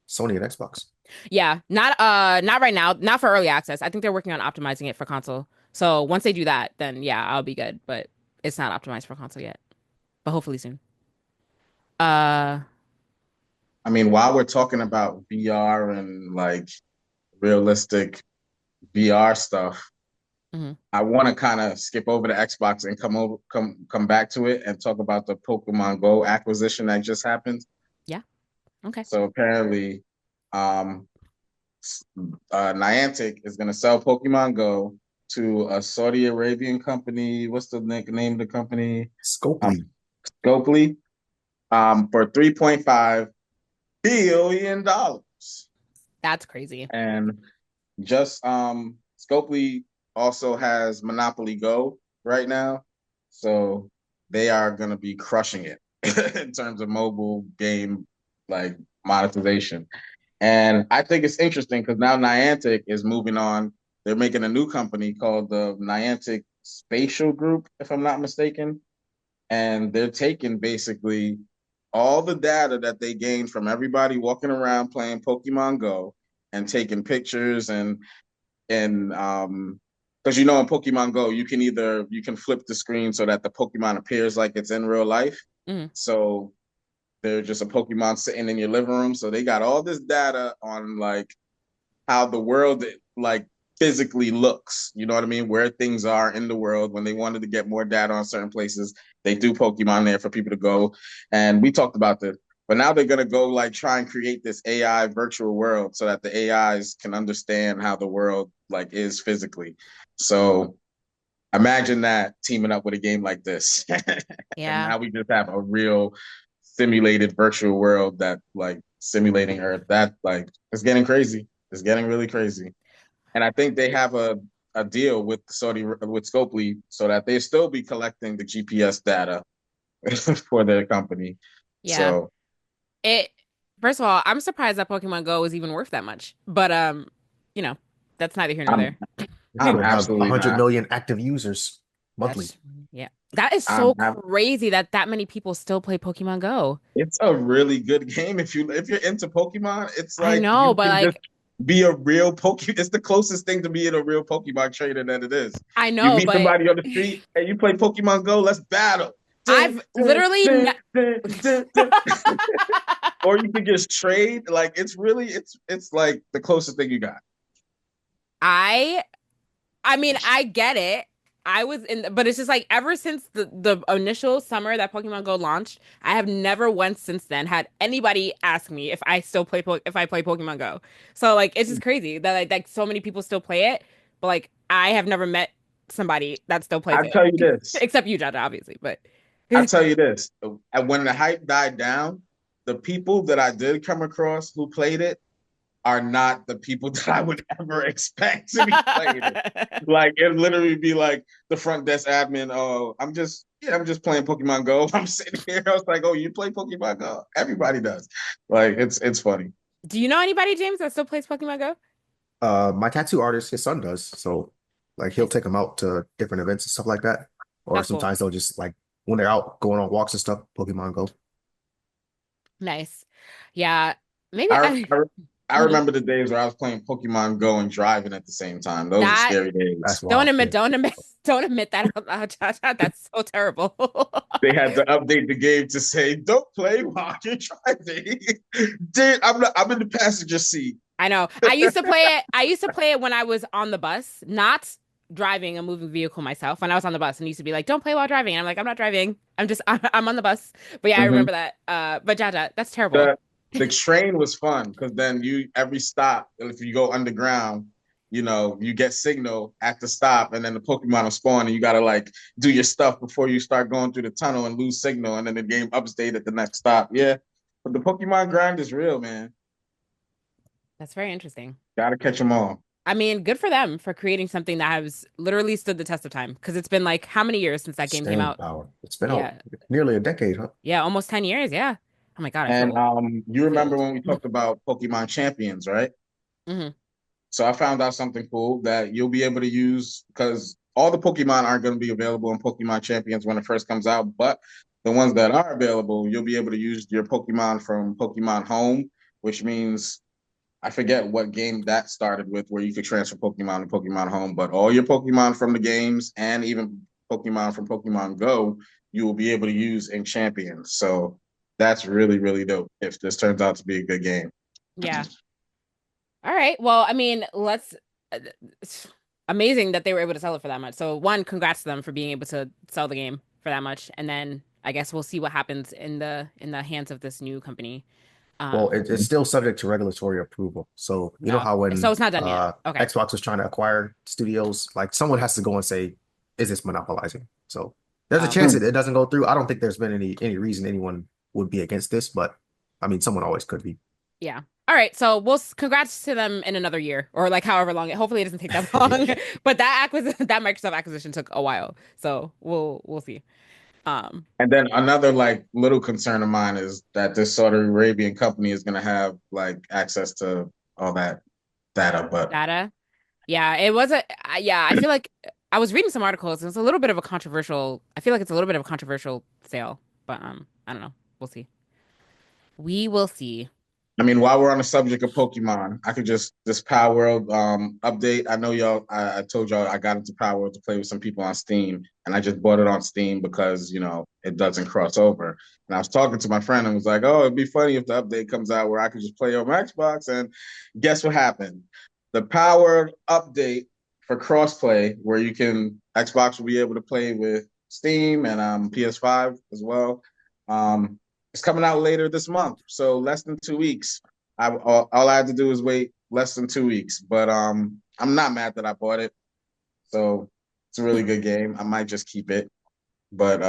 Sony and Xbox. yeah, not right now, not for early access. I think they're working on optimizing it for console. So once they do that, then yeah, I'll be good. But it's not optimized for console yet. But hopefully soon. Uh, I mean, while we're talking about VR and like realistic VR stuff, mhm. I want to kind of skip over the Xbox and come back to it and talk about the Pokemon Go acquisition that just happened. Yeah. Okay. So apparently, um, Niantic is going to sell Pokemon Go to a Saudi Arabian company. What's the name of the company? Scopely. Scopely, for $3.5 billion. That's crazy. And just Scopely also has Monopoly Go right now, so they are going to be crushing it in terms of mobile game like monetization. And I think it's interesting because now Niantic is moving on. They're making a new company called the Niantic Spatial Group, if I'm not mistaken. And they're taking basically all the data that they gained from everybody walking around playing Pokemon Go and taking pictures and because in Pokemon Go you can flip the screen so that the Pokemon appears like it's in real life. Mhm. So they're just a Pokemon sitting in your living room. So they got all this data on like how the world like physically looks. You know what I mean? Where things are in the world. When they wanted to get more data on certain places, they do Pokemon there for people to go. And we talked about this. But now they're gonna go like try and create this AI virtual world so that the AIs can understand how the world like is physically. So imagine that teaming up with a game like this. And Yeah. now we just have a real simulated virtual world that like simulating Earth. That like it's getting crazy. It's getting really crazy. And I think they have a deal with Scopely so that they still be collecting the GPS data for their company. Yeah. So It First of all, I'm surprised that Pokemon Go is even worth that much. But you know, that's neither here nor I'm there. They I'm still have absolutely 100 not. million active users monthly. That's yeah. That is so I'm crazy that that many people still play Pokemon Go. It's a really good game if you're into Pokemon. It's I like know, you but can just like be a real Pokemon. It's the closest thing to being a real Pokemon trainer that it is. I You know, meet but somebody on the street and you play Pokemon Go. Let's battle. Dun, I've dun, literally dun, dun, dun, dun. Or you can just trade. Like it's like the closest thing you got. I I mean, I get it. I was in, but it's just like ever since the initial summer that Pokemon Go launched, I have never once since then had anybody ask me if I still if I play Pokemon Go. So like it's just crazy that like so many people still play it, but like I have never met somebody that still plays I it tell you this. except you, Jaja, obviously. But I tell you this. When the hype died down, the people that I did come across who played it are not the people that I would ever expect to be playing it. Like it literally be like the front desk admin. Oh, I'm just playing Pokemon Go. I'm sitting here. I was like, oh, you play Pokemon Go? Everybody does. Like it's funny. Do you know anybody, James, that still plays Pokemon Go? My tattoo artist, his son does. So like he'll Nice. take them out to different events and stuff like that. Or That's cool. sometimes they'll just like when they're out going on walks and stuff, Pokemon Go. Nice. Yeah. Maybe I I I, I Mhm. remember the days where I was playing Pokemon Go and driving at the same time. Those were that scary days. That's wild. Yeah. don't admit, don't admit that out loud, Jaja. That's so terrible. They had to update the game to say, "Don't play while you're driving." Dude, I'm in the passenger seat. I know. I used to play it when I was on the bus, not driving a moving vehicle myself. When I was on the bus, and it used to be like, "Don't play while driving." And I'm like, "I'm not driving. I'm on the bus." But yeah, I Mhm. remember that. But Jaja, that's terrible. the the train was fun because then you every stop, if you go underground, you get signal at the stop, and then the Pokemon will spawn, and you gotta like do your stuff before you start going through the tunnel and lose signal, and then the game upstate at the next stop. Yeah, but the Pokemon grind is real, man. That's very interesting. Gotta catch them all. I mean, good for them for creating something that has literally stood the test of time. Because it's been like how many years since that game came Staying out? power. It's been out Yeah, nearly a decade, huh? yeah, almost 10 years. Yeah. Oh my God, I feel And old. you I feel remember old. when we talked about Pokemon Champions, right? Hmm. So I found out something cool that you'll be able to use because all the Pokemon aren't going to be available in Pokemon Champions when it first comes out, but the ones that are available, you'll be able to use your Pokemon from Pokemon Home, which means I forget what game that started with, where you could transfer Pokemon to Pokemon Home, but all your Pokemon from the games and even Pokemon from Pokemon Go, you will be able to use in Champions. So that's really, really dope if this turns out to be a good game. Yeah. All right. Well, I mean, it's amazing that they were able to sell it for that much. So one, congrats to them for being able to sell the game for that much. And then I guess we'll see what happens in the hands of this new company. Well, Um, it's still subject to regulatory approval. So you know oh, how so when it's not done yet. Okay. Xbox was trying to acquire studios, like someone has to go and say, "Is this monopolizing?" So there's a Oh, chance okay. that it doesn't go through. I don't think there's been any reason anyone would be against this, but I mean, someone always could be. Yeah. All right. So congrats to them in another year or like however long. Hopefully it doesn't take that long. But that Microsoft acquisition took a while. So we'll see. Um, And then another like little concern of mine is that this Saudi Arabian company is going to have like access to all that data. But data. Yeah, it was yeah, I feel like I was reading some articles. It's a little bit of a controversial. I feel like it's a little bit of a controversial sale, but I don't know. We'll see. We will see. I mean, while we're on the subject of Pokemon, I could just this Palworld update. I know y'all. I told y'all I got into Palworld to play with some people on Steam, and I just bought it on Steam because it doesn't cross over. And I was talking to my friend and was like, "Oh, it'd be funny if the update comes out where I could just play on my Xbox." And guess what happened? The Palworld update for crossplay, where you can Xbox will be able to play with Steam and PS5 as well. Um, it's coming out later this month, so less than 2 weeks. All I had to do is wait less than 2 weeks, but I'm not mad that I bought it. So it's a really good game. I might just keep it. But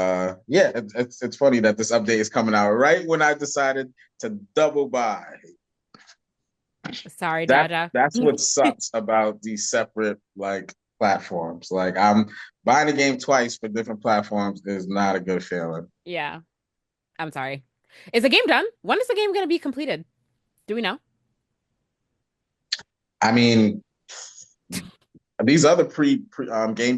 yeah, it's funny that this update is coming out right when I decided to double buy. Sorry, That Jaja. that's what sucks about these separate like platforms. Like I'm buying a game twice for different platforms is not a good feeling. Yeah, I'm sorry. Is the game done? When is the game going to be completed? Do we know? I mean, these other game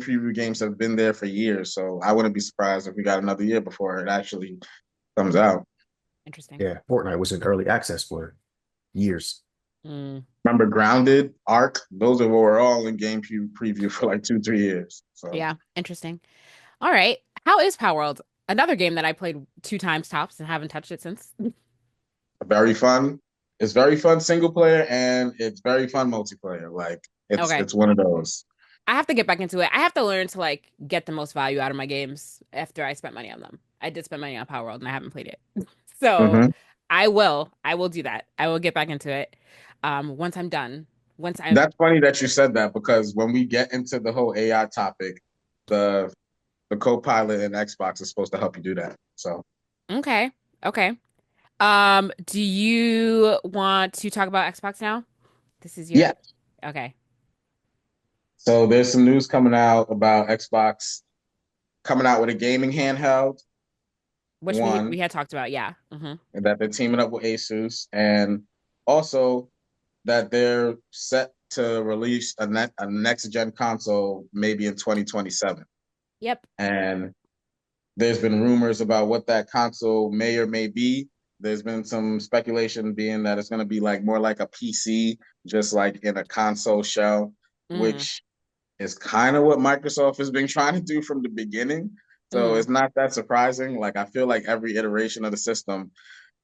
preview games have been there for years, so I wouldn't be surprised if we got another year before it actually comes out. Interesting. Yeah, Fortnite was in early access for years. Mm, Remember Grounded, Ark? Those were all in game preview for like 2, 3 years. So yeah, interesting. All right. How is Palworld? Another game that I played 2 times tops and haven't touched it since. very fun. It's very fun single player and it's very fun multiplayer. Like it's Okay. it's one of those. I have to get back into it. I have to learn to like get the most value out of my games after I spent money on them. I did spend money on Palworld and I haven't played it. So Mhm. I will do that. I will get back into it. Once I'm done. Once I'm That's funny that you said that because when we get into the whole AI topic, the the co-pilot in Xbox is supposed to help you do that. So okay. Okay. Do you want to talk about Xbox now? This is yeah. your okay. So there's some news coming out about Xbox coming out with a gaming handheld, Which we one, had talked about, yeah. and that they're teaming up with Asus, and also that they're set to release a next gen console maybe in 2027. Yep. And there's been rumors about what that console may or may be. There's been some speculation being that it's going to be like more like a PC, just like in a console shell, Mm, which is kind of what Microsoft has been trying to do from the beginning. So mm, it's not that surprising. Like I feel like every iteration of the system,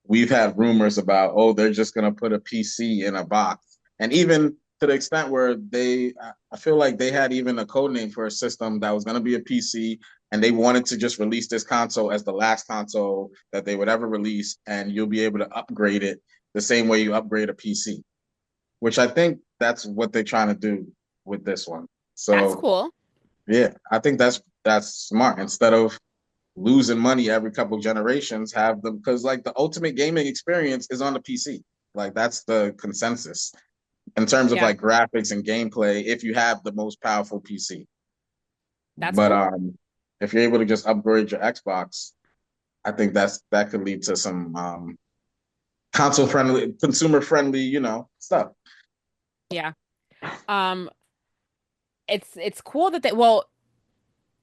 we've had rumors about, oh, they're just going to put a PC in a box. And even to the extent where I feel like they had even a code name for a system that was going to be a PC and they wanted to just release this console as the last console that they would ever release. And you'll be able to upgrade it the same way you upgrade a PC, which I think that's what they're trying to do with this one. that's So cool. yeah, I think that's smart. Instead of losing money every couple of generations, have them because like the ultimate gaming experience is on the PC. Like that's the consensus in terms of Yeah, like graphics and gameplay. If you have the most powerful PC, that's but cool. if you're able to just upgrade your Xbox, I think that could lead to some console friendly, consumer friendly, stuff. Yeah. Um, it's cool that they well,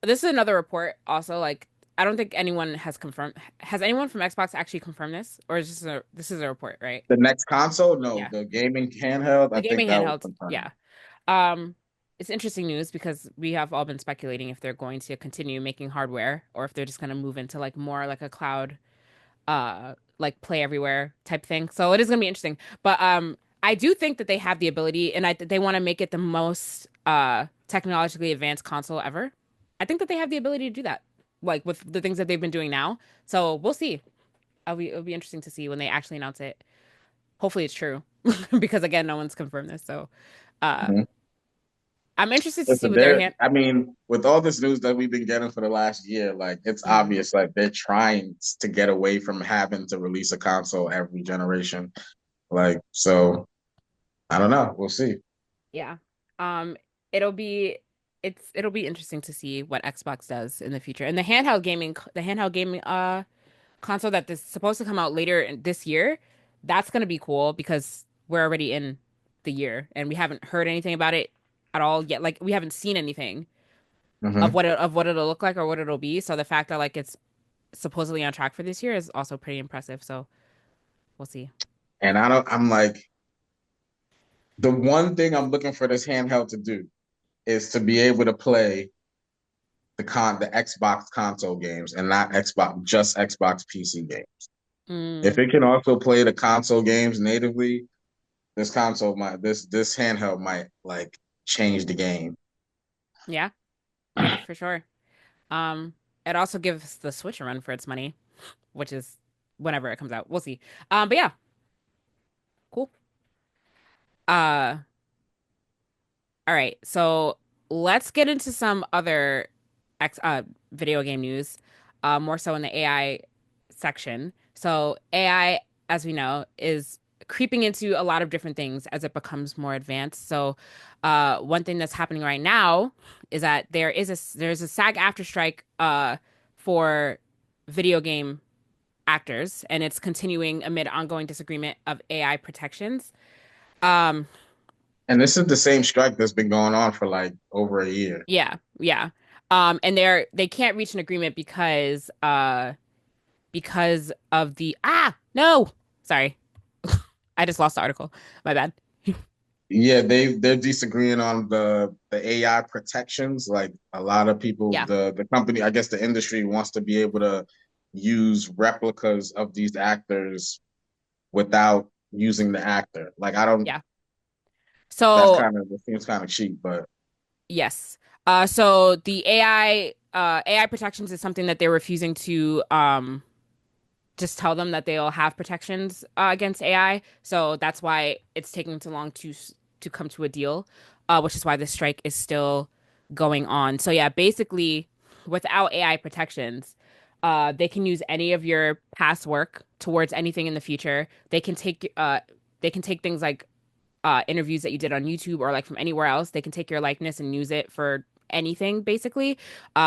this is another report also like I don't think anyone has confirmed. Has anyone from Xbox actually confirmed this, or is this is a report, right? The next console, no, Yeah, the gaming handheld, the I think gaming that was handheld. confirmed. Yeah. Um, it's interesting news because we have all been speculating if they're going to continue making hardware or if they're just going to move into like more like a cloud, like play everywhere type thing. So it is going to be interesting. But I do think that they have the ability, and they want to make it the most technologically advanced console ever. I think that they have the ability to do that, like with the things that they've been doing now. So we'll see. It'll be interesting to see when they actually announce it. Hopefully it's true, because again, no one's confirmed this. So uh, Mhm. I'm interested to see Listen, what their there. hand. I mean, with all this news that we've been getting for the last year, like it's Mhm. obvious, like they're trying to get away from having to release a console every generation. Like, so I don't know. We'll see. Yeah. Um, it'll be it'll be interesting to see what Xbox does in the future. And the handheld gaming console that is supposed to come out later this year, that's gonna be cool because we're already in the year and we haven't heard anything about it at all yet. Like we haven't seen anything Hmm. of what it'll look like or what it'll be. So the fact that like it's supposedly on track for this year is also pretty impressive. So we'll see. And I don't. I'm like the one thing I'm looking for this handheld to do is to be able to play the Xbox console games and not Xbox PC games. If Mm, it can also play the console games natively, this handheld might like change the game. yeah, yeah, for sure. Um, it also gives the Switch a run for its money, which is whenever it comes out. We'll see. But yeah, cool. Uh, all right. So let's get into some other X video game news, more so in the AI section. So AI, as we know, is creeping into a lot of different things as it becomes more advanced. So, one thing that's happening right now is that there's a SAG after strike for video game actors, and it's continuing amid ongoing disagreement of AI protections. Um, And this is the same strike that's been going on for like over a year. yeah, yeah. And they can't reach an agreement because of the no, sorry, I just lost the article. My bad. Yeah, they're disagreeing on the AI protections. Like a lot of people, Yeah, the company, I guess the industry wants to be able to use replicas of these actors without using the actor. Like I don't. yeah. That's So kind of it seems kind of cheap, but yes. So the AI protections is something that they're refusing to just tell them that they'll have protections against AI. So that's why it's taking too long to come to a deal, which is why the strike is still going on. So yeah, basically, without AI protections, they can use any of your past work towards anything in the future. They can take things like interviews that you did on YouTube or like from anywhere else. They can take your likeness and use it for anything basically,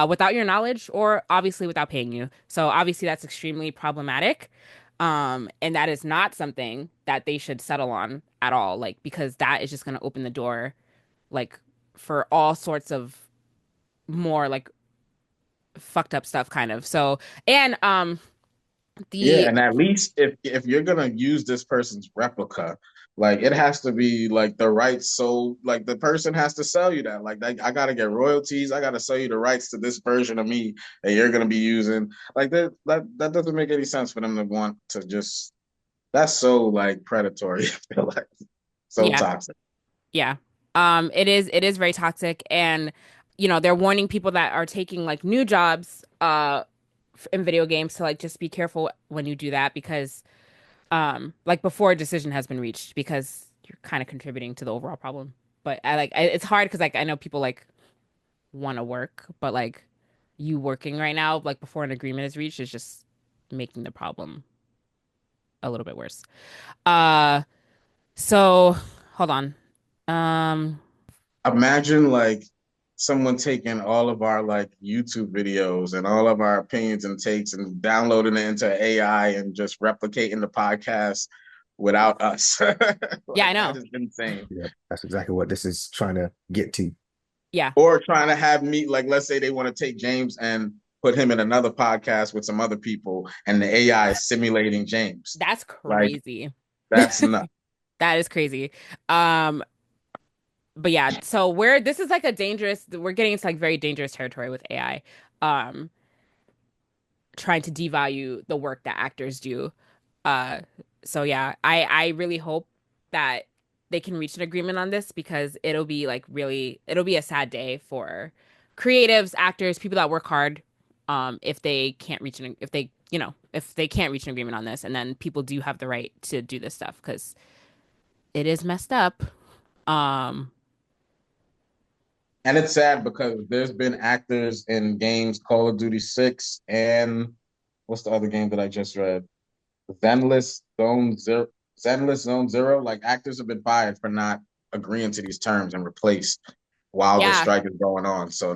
without your knowledge or obviously without paying you. So obviously that's extremely problematic. And that is not something that they should settle on at all, like because that is just going to open the door like for all sorts of more like fucked up stuff kind of. So and yeah, the and at least if you're gonna use this person's replica, like it has to be like the rights. So like the person has to sell you that. Like I gotta get royalties. I gotta sell you the rights to this version of me that you're gonna be using. Like that doesn't make any sense for them to want to just. That's so like predatory. I feel like so yeah, toxic. yeah. It is very toxic and they're warning people that are taking like new jobs in video games to like just be careful when you do that because like before a decision has been reached because you're kind of contributing to the overall problem. But it's hard because like I know people like want to work, but like you working right now like before an agreement is reached is just making the problem a little bit worse. Uh so hold on. Um Imagine like someone taking all of our like YouTube videos and all of our opinions and takes and downloading it into AI and just replicating the podcast without us. yeah, I Like that know. is insane. Yeah, that's exactly what this is trying to get to. Yeah. Or trying to have me like let's say they want to take James and put him in another podcast with some other people, and the AI is simulating James. That's Like crazy. that's not. That is crazy. But yeah, so this is like we're getting into like very dangerous territory with AI. Um, Trying to devalue the work that actors do. Uh, so yeah, I really hope that they can reach an agreement on this because it'll be a sad day for creatives, actors, people that work hard, if they can't reach if they can't reach an agreement on this, and then people do have the right to do this stuff because it is messed up. Um, And it's sad because there's been actors in games, Call of Duty 6, and what's the other game that I just read? Zenless Zone Zero. Zenless Zone Zero. Like actors have been fired for not agreeing to these terms and replaced while the yeah, strike is going on. So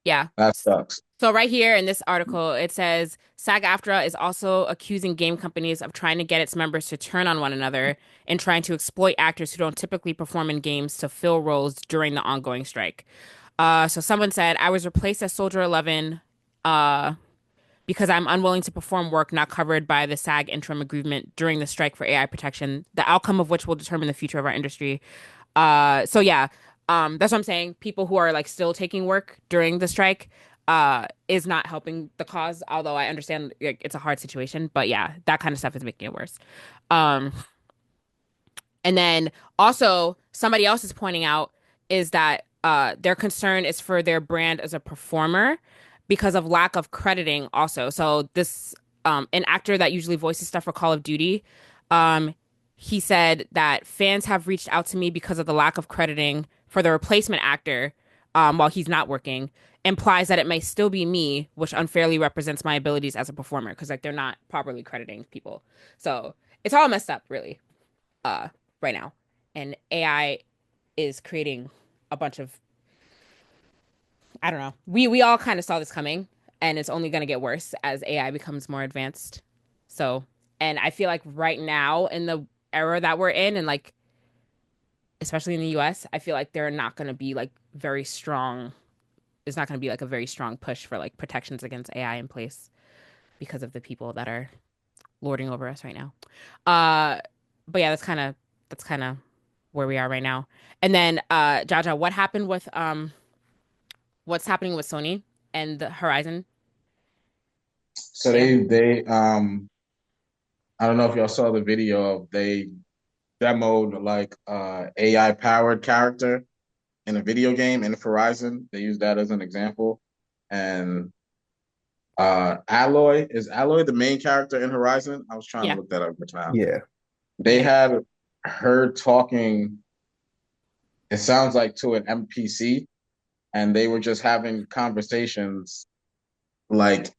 yeah. that sucks. So right here in this article, it says SAG-AFTRA is also accusing game companies of trying to get its members to turn on one another and trying to exploit actors who don't typically perform in games to fill roles during the ongoing strike. So someone said, I was replaced as Soldier 11 uh, because I'm unwilling to perform work not covered by the SAG interim agreement during the strike for AI protection, the outcome of which will determine the future of our industry. So yeah, that's what I'm saying. People who are like still taking work during the strike is not helping the cause, although I understand like, it's a hard situation. But yeah, that kind of stuff is making it worse. Um, and then also somebody else is pointing out is that their concern is for their brand as a performer because of lack of crediting also. So this an actor that usually voices stuff for Call of Duty, um, he said that fans have reached out to me because of the lack of crediting for the replacement actor while he's not working implies that it may still be me, which unfairly represents my abilities as a performer because like they're not properly crediting people. So it's all messed up, really, uh, right now. And AI is creating a bunch of I don't know. We all kind of saw this coming, and it's only going to get worse as AI becomes more advanced. So, and I feel like right now in the era that we're in, and like especially in the US, I feel like they're not going to be like very strong. There's not going to be like a very strong push for like protections against AI in place because of the people that are lording over us right now. Uh, but yeah, that's kind of where we are right now. And then Jaja, what's happening with Sony and the Horizon? So Yeah. they I don't know if y'all saw the video of they demoed like AI powered character in a video game in Horizon. They used that as an example. And Alloy the main character in Horizon? I was trying to Yeah. look that up right now. Yeah. They Yeah. had her talking, it sounds like to an NPC, and they were just having conversations like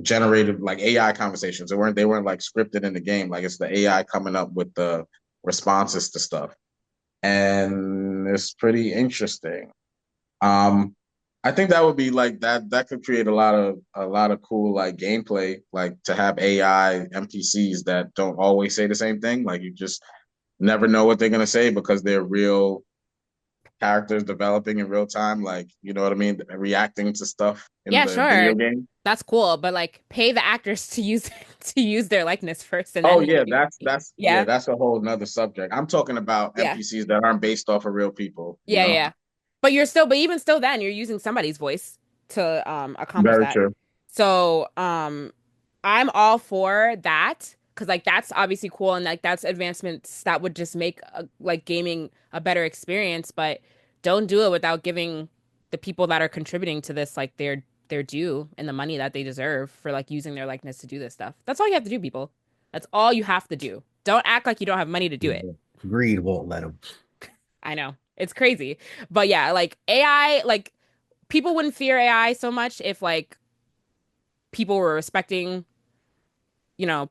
generated like AI conversations. They weren't like scripted in the game. Like it's the AI coming up with the responses to stuff. And it's pretty interesting. Um, I think that would be like that could create a lot of cool like gameplay, like to have AI NPCs that don't always say the same thing. Like you just never know what they're gonna say because they're real characters developing in real time, like you know what I mean, reacting to stuff in Yeah, the video sure. game. That's cool, but like pay the actors to use to use their likeness first and Oh then yeah, maybe that's yeah. that's a whole nother subject. I'm talking about Yeah. NPCs that aren't based off of real people, you Yeah, know? yeah. But even still then you're using somebody's voice to accomplish Very that. true. So, I'm all for that because like that's obviously cool and like that's advancements that would just make like gaming a better experience, but don't do it without giving the people that are contributing to this like their due and the money that they deserve for like using their likeness to do this stuff. That's all you have to do, people. That's all you have to do. Don't act like you don't have money to do it. Greed won't let them. I know. It's crazy. But yeah, like AI, like people wouldn't fear AI so much if like people were respecting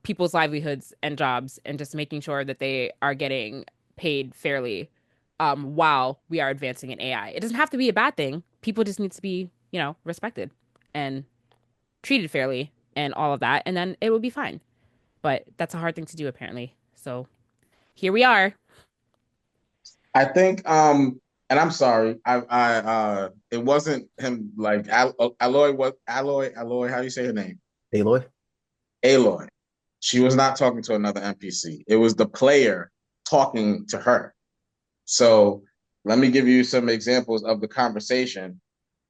people's livelihoods and jobs and just making sure that they are getting paid fairly while we are advancing in AI. It doesn't have to be a bad thing. People just need to be, respected and treated fairly and all of that, and then it will be fine. But that's a hard thing to do, apparently. So here we are. I think and I'm sorry, it wasn't him. Like Aloy, what Aloy? How do you say her name? Aloy? Aloy. She was not talking to another NPC. It was the player talking to her. So let me give you some examples of the conversation.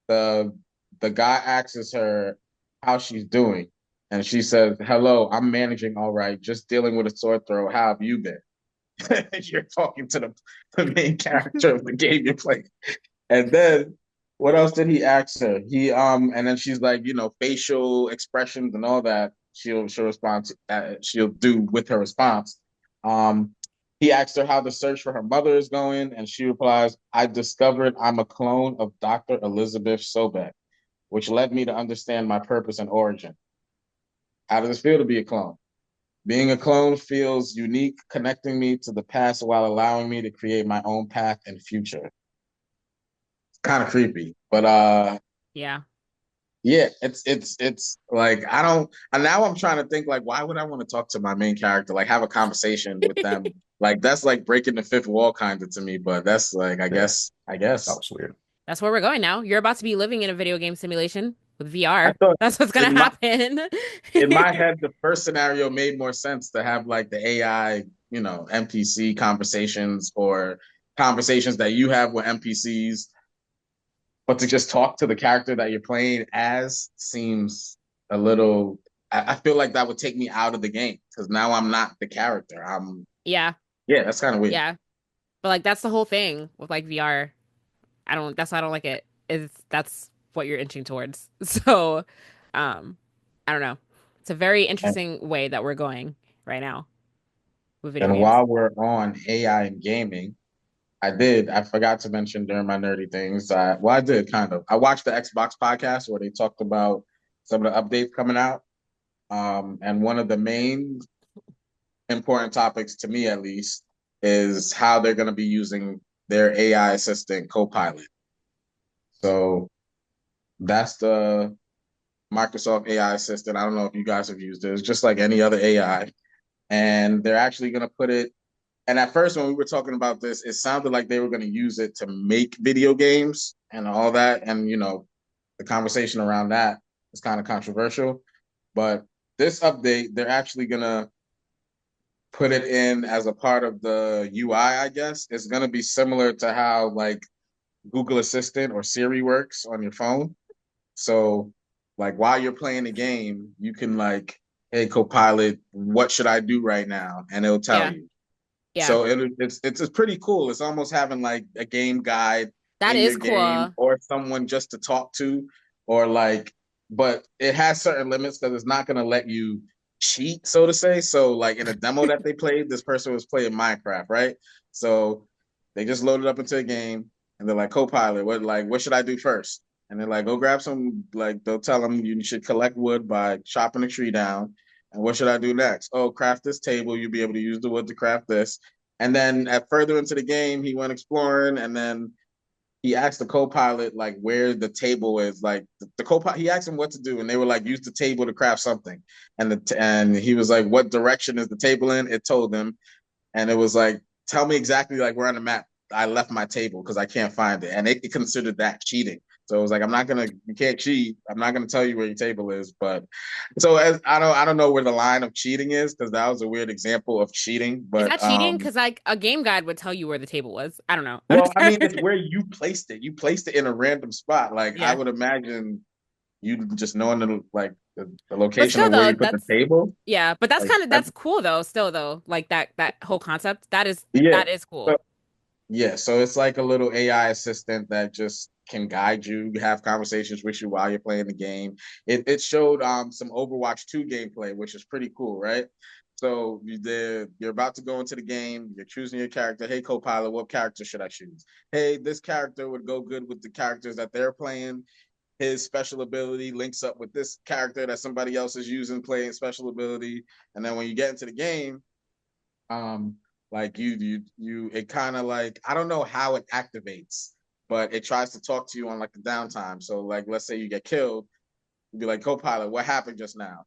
The the guy asks her how she's doing, and she says, "Hello, I'm managing all right. Just dealing with a sore throat. How have you been?" You're talking to the main character of the game you're playing. And then what else did he ask her? And then she's like, facial expressions and all that. She'll respond to, she'll do with her response. Um, he asked her how the search for her mother is going, and she replies, "I discovered I'm a clone of Dr. Elizabeth Sobek, which led me to understand my purpose and origin." How does it feel to be a clone? Being a clone feels unique, connecting me to the past while allowing me to create my own path and future. It's kind of creepy, but Yeah. yeah, it's like I don't. And now I'm trying to think like, why would I want to talk to my main character? Like have a conversation with them. Like that's like breaking the fifth wall kind of to me. But that's like, I Yeah, guess, that was weird. That's where we're going now. You're about to be living in a video game simulation with I VR. thought That's what's gonna in my happen. in my head the first scenario made more sense to have like the AI, NPC conversations or conversations that you have with NPCs, but to just talk to the character that you're playing as seems a little. I feel like that would take me out of the game because now I'm not the character. Yeah, Yeah, that's kind of weird. yeah. But like that's the whole thing with like VR. That's why I don't like it. Is that's what you're inching towards. So, I don't know. It's a very And, interesting way that we're going right now with video and games. while we're on AI and gaming, I forgot to mention during my nerdy things. I did kind of. I watched the Xbox podcast where they talked about some of the updates coming out. And one of the main important topics to me, at least, is how they're going to be using their AI assistant, Copilot. So that's the Microsoft AI assistant. I don't know if you guys have used it. It's just like any other AI. And they're actually going to put it. And at first, when we were talking about this, it sounded like they were going to use it to make video games and all that. And, the conversation around that is kind of controversial. But this update, they're actually going to put it in as a part of the UI, I guess. It's going to be similar to how like Google Assistant or Siri works on your phone. So, like while you're playing the game, you can like, "Hey, Copilot, what should I do right now?" And it'll tell Yeah, you. yeah. So it's pretty cool. It's almost having like a game guide That in your is game cool. or someone just to talk to, or like, but it has certain limits because it's not gonna let you cheat, so to say. So like in a demo that they played, this person was playing Minecraft, right? So they just loaded up into a game and they're like, "Copilot, what should I do first?" And they're like, "Go grab some, like they'll tell them you should collect wood by chopping a tree down. And what should I do next? Oh, craft this table. You'll be able to use the wood to craft this." And then at further into the game, he went exploring, and then he asked the co-pilot like where the table is. Like the co-pilot, he asked him what to do, and they were like, "Use the table to craft something." And he was like, "What direction is the table in?" It told him, and it was like, "Tell me exactly like where on the map I left my table because I can't find it." And it considered that cheating. So it was like, you can't cheat. I'm not gonna tell you where your table is. But so as I don't know where the line of cheating is because that was a weird example of cheating. Is But that cheating? Because like a game guide would tell you where the table was. I don't know. well, I mean, it's where you placed it. You placed it in a random spot. Like I Yeah. would imagine you just knowing the But location still of where though, you put the table. yeah, but that's Like kind of that's that's cool though, still though. Like that whole concept, yeah. that is So cool. yeah, so it's like a little AI assistant that just can guide you, have conversations with you while you're playing the game. It showed some Overwatch 2 gameplay, which is pretty cool, right? So you're about to go into the game, you're choosing your character. "Hey, co-pilot, what character should I choose?" "Hey, this character would go good with the characters that they're playing. His special ability links up with this character that somebody else is using playing special ability." And then when you get into the game, um like it kind of like I don't know how it activates, but it tries to talk to you on like the downtime. So like let's say you get killed, you'd be like, "Co-pilot, what happened just now?"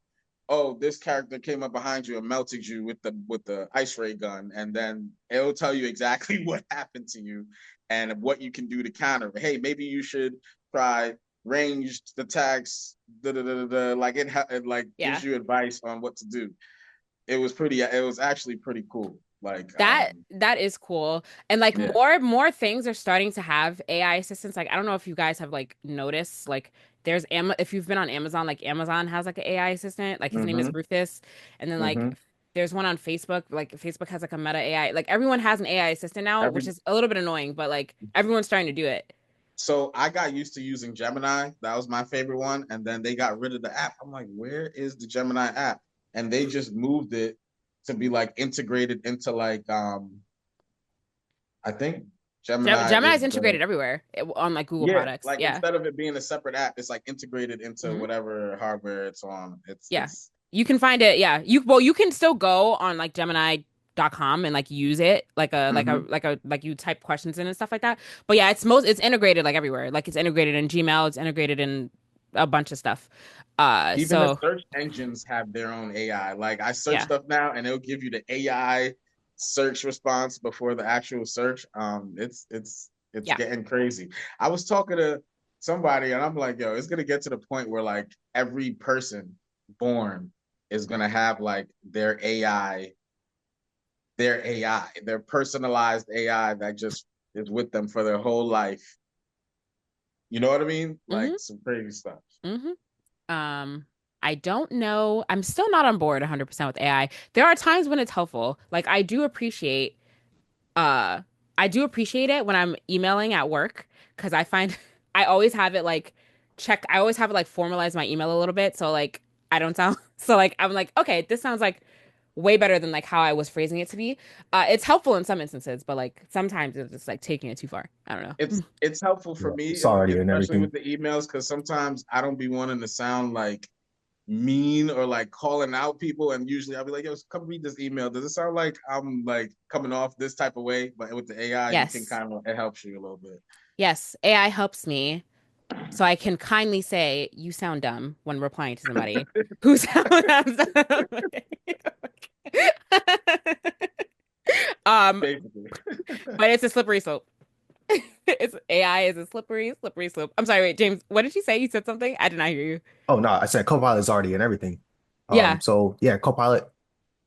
"Oh, this character came up behind you and melted you with the ice ray gun." And then it'll tell you exactly what happened to you. and what you can do to counter it. Hey, maybe you should try ranged attacks. Like it like Yeah. gives you advice on what to do. It was actually pretty cool. Like That is cool. And like yeah. more things are starting to have AI assistants. Like I don't know if you guys have like noticed, like there's if you've been on Amazon, like Amazon has like an AI assistant. Like his name is Mm-hmm. Rufus. And then like Mm-hmm. there's one on Facebook. Like Facebook has like a Meta AI. Like everyone has an AI assistant now, which Every is a little bit annoying, but like everyone's starting to do it. So I got used to using Gemini. That was my favorite one. And then they got rid of the app. I'm like, where is the Gemini app? And they just moved it to be like integrated into like I think Gemini Gemini is is integrated everywhere on like Google yeah, products. like Yeah. instead of it being a separate app, it's like integrated into Hmm. whatever hardware it's on. Yeah. It's You can find it. Yeah. You can still go on like Gemini.com and like use it Mhm. like you type questions in and stuff like that. But yeah, it's integrated like everywhere. Like it's integrated in Gmail, it's integrated in a bunch of stuff. Even the So search engines have their own AI. Like I search yeah. stuff now and it'll give you the AI search response before the actual search. It's Yeah. getting crazy. I was talking to somebody and I'm like, yo, it's gonna get to the point where like every person born is gonna have like their personalized AI that just is with them for their whole life. You know what I mean? Hmm. Like some crazy stuff. Hmm. Um, I don't know. I'm still not on board 100% with AI. There are times when it's helpful. Like uh I do appreciate it when I'm emailing at work because I find I always have it like I always have it like formalize my email a little bit so like I don't sound so like I'm like okay, this sounds like way better than like how I was phrasing it to be. It's helpful in some instances, but like sometimes it's just like taking it too far. I don't know. It's helpful for Yeah, me, sorry and especially with everything. the emails, because sometimes I don't be wanting to sound like mean or like calling out people, and usually I'll be like, "Yo, come read this email. Does it sound like I'm like coming off this type of way?" But with the AI, you can Yes. kind of it helps you a little bit. Yes, AI helps me so I can kindly say you sound dumb when replying to somebody who sounds Basically. but it's a slippery slope. It's AI is a slippery slope. I'm sorry, wait, James, what did you say? You said something? I did not hear you. Oh no, I said Copilot is already in everything. Yeah. So yeah, Copilot.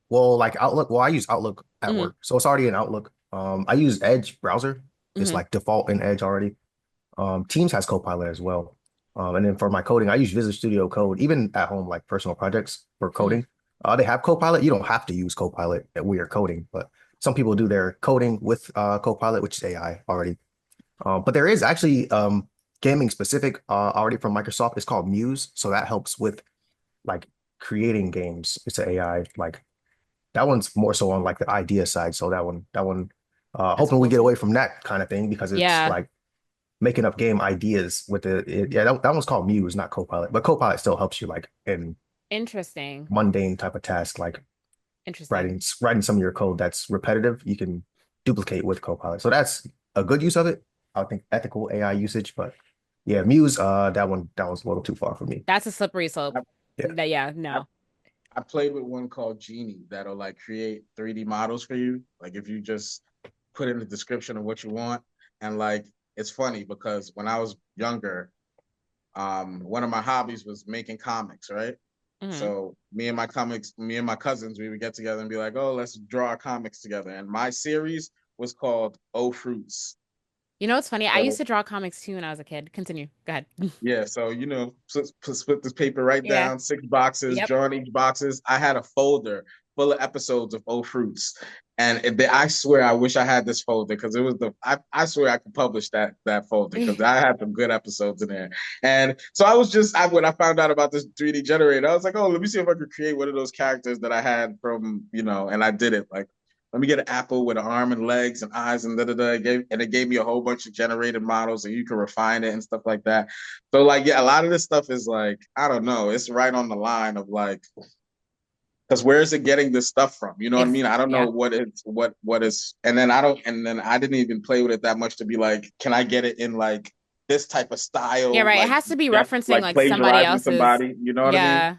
Well, like Outlook. Well, I use Outlook at Hmm. work, so it's already in Outlook. I use Edge browser. It's Hmm. like default in Edge already. Teams has Copilot as well. And then for my coding, I use Visual Studio Code, even at home, like personal projects for Hmm. coding. They have Copilot. You don't have to use Copilot when you're coding, but some people do their coding with Copilot, which is AI already. But there is actually gaming specific already from Microsoft. It's called Muse, so that helps with like creating games. It's an AI. Like that one's more so on like the idea side. So that one, That's hoping we cool get too. away from that kind of thing because it's Yeah. like making up game ideas with yeah, that one's called Muse, not Copilot. But Copilot still helps you like in Interesting. mundane type of tasks like Interesting. writing some of your code that's repetitive. You can duplicate with Copilot. So that's a good use of it. I think ethical AI usage, but yeah, Muse, that was a little too far for me. That's a slippery I, slope. Yeah. Yeah, I, no. I played with one called Genie that'll like create 3D models for you. Like if you just put in the description of what you want, and like it's funny because when I was younger, one of my hobbies was making comics, right? Hmm. So me and my cousins, we would get together and be like, "Oh, let's draw comics together." And my series was called "Oh Fruits." You know what's funny? I used So to draw comics too when I was a kid. Continue. Go ahead. yeah, so split this paper right Yeah. down, 6 boxes, Yep. drawing each boxes. I had a folder full of episodes of "Oh Fruits," and I swear I wish I had this folder because it was I swear I could publish that folder because I had some good episodes in there. And so I was just when I found out about this 3D generator, I was like, oh, let me see if I could create one of those characters that I had from and I did it like. Let me get an apple with an arm and legs and eyes and da da da. And it gave me a whole bunch of generated models, and you can refine it and stuff like that. So like, yeah, a lot of this stuff is like, I don't know, it's right on the line of like, because where is it getting this stuff from? You know what I mean? I don't know Yeah. what is, and then I didn't even play with it that much to be like, can I get it in like this type of Yeah, style, right. It has to be depth, referencing like like somebody plagiarizing else's. somebody? You know what I mean? Yeah.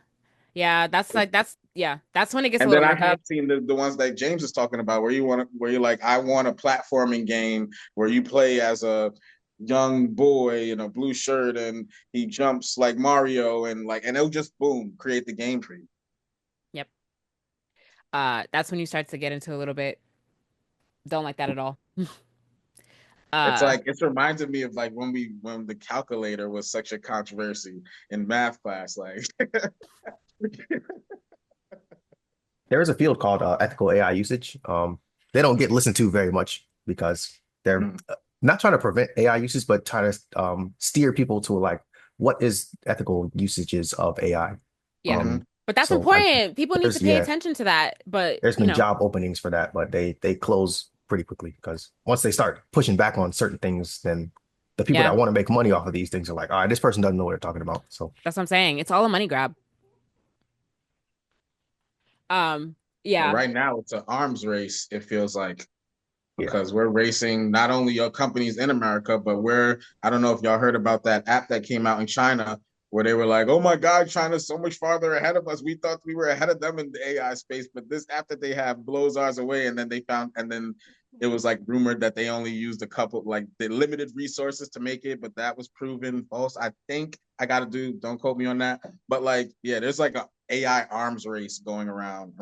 Yeah, that's when it gets a And little then I murky. have seen the ones that James is talking about where where you're like, I want a platforming game where you play as a young boy in a blue shirt and he jumps like Mario and like and it'll just boom, create the game for you. Yep. That's when you start to get into a little bit. Don't like that at all. It's Uh, like it's reminded me of like when the calculator was such a controversy in math class. Like There is a field called ethical AI usage. They don't get listened to very much because they're not trying to prevent AI usage, but trying to steer people to like what is ethical usages of AI. yeah. mm-hmm. But that's So I, important. People need to there's pay yeah, attention to that. But, there's been job openings for that, but they close pretty quickly because once they start pushing back on certain things, then the people yeah, that want to make money off of these things are like, all right, this person doesn't know what they're talking about. So that's what I'm saying. It's all a money grab. Um, But yeah, right now it's an arms race, it feels like, yeah, because we're racing not only your companies in America, but I don't know if y'all heard about that app that came out in China where they were like, oh my God, China's so much farther ahead of us. We thought we were ahead of them in the AI space, but this app that they have blows ours away. And then it was like rumored that they only used a couple, like the limited resources to make it, but that was proven false. I think I got to don't quote me on that. But like, yeah, there's like a AI arms race going on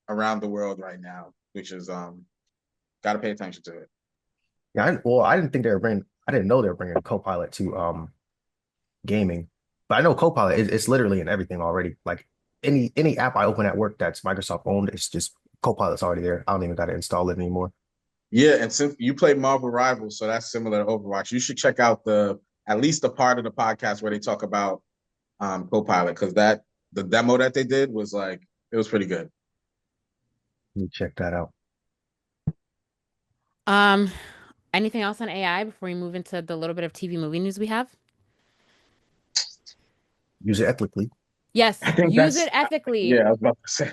around the world right now, which is got to pay attention to it. yeah. I didn't think they were bringing. I didn't know they were bringing Copilot to gaming, but I know Copilot it's literally in everything already. Like any app I open at work that's Microsoft owned, it's just Copilot's already there. I don't even got to install it anymore. Yeah, and since you play Marvel Rivals, so that's similar to Overwatch, you should check out the at least the part of the podcast where they talk about Copilot because that the demo that they did was like it was pretty good. Let me check that out. Um, anything else on AI before we move into the little bit of TV movie news we have? Use it ethically. I Yes, think use that's it ethically. yeah, I was about to say.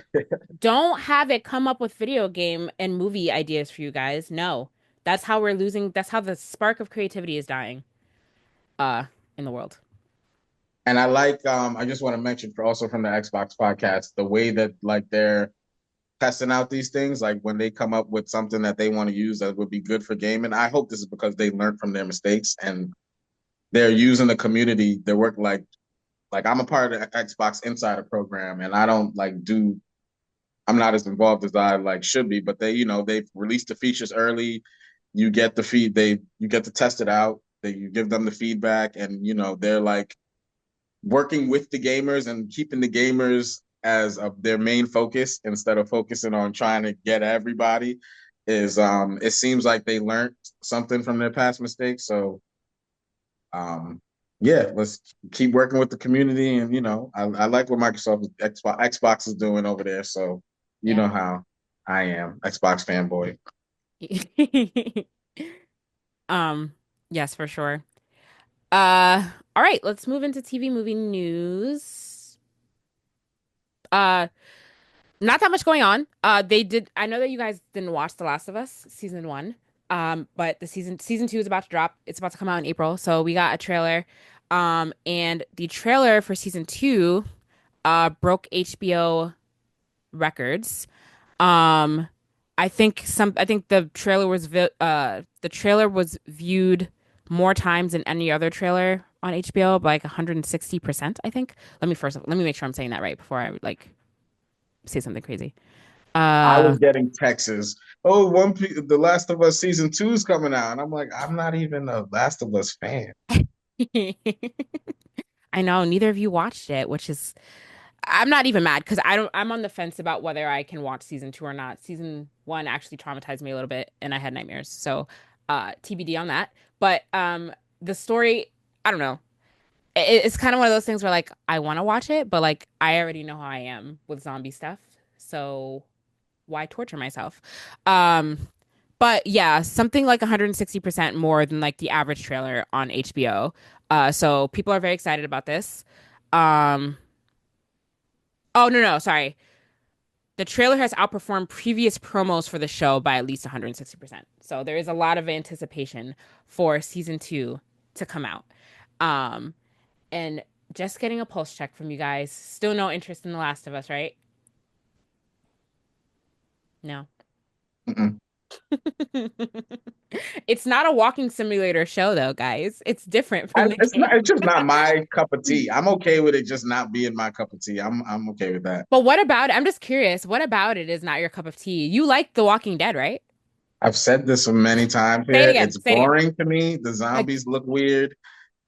Don't have it come up with video game and movie ideas for you guys. No. That's how the spark of creativity is dying uh in the world. And I just want to mention for also from the Xbox podcast the way that like they're testing out these things like when they come up with something that they want to use that would be good for gaming. I hope this is because they learned from their mistakes and they're using the community. They work like I'm a part of the Xbox Insider program, and I don't like do. I'm not as involved as I like should be, but they've released the features early. You get the you get to test it out. You give them the feedback, and they're like working with the gamers and keeping the gamers as their main focus instead of focusing on trying to get everybody. It seems like they learned something from their past mistakes, so um, yeah, let's keep working with the community. And I like what Xbox is doing over there. So you Yeah. know how I am, Xbox fanboy. Um, yes, for sure. Uh, all right, let's move into TV movie news. Uh, Not that much going on. I know that you guys didn't watch The Last of Us season one. But the season two is about to drop. It's about to come out in April. So we got a trailer. And the trailer for season two broke HBO records. Um, I think the trailer was viewed more times than any other trailer on HBO by like 160%, I think. Let me make sure I'm saying that right before I like say something crazy. I Uh was getting texts. Oh, The Last of Us season 2 is coming out, and I'm like, I'm not even a Last of Us fan. I know neither of you watched it, which is I'm not even mad because I'm on the fence about whether I can watch season two or not. Season one actually traumatized me a little bit and I had nightmares. So TBD on that. But the story, I don't know. It's kind of one of those things where like I want to watch it, but like I already know how I am with zombie stuff. So why torture myself? Um but yeah, something like 160% more than like the average trailer on HBO. So people are very excited about this. Um Oh, no, sorry. The trailer has outperformed previous promos for the show by at least 160%. So there is a lot of anticipation for season two to come out. Um, and Just getting a pulse check from you guys. Still no interest in The Last of Us, right? No. Mm-mm. It's not a walking simulator show, though, guys. It's different from the It's game. not. It's just not my cup of tea. I'm okay with it just not being my cup of tea. I'm okay with that. But what about it? I'm just curious. What about it is not your cup of tea? You like The Walking Dead, right? I've said this many times Say it here. again. It's Say it again. boring to me. The Like, zombies look weird.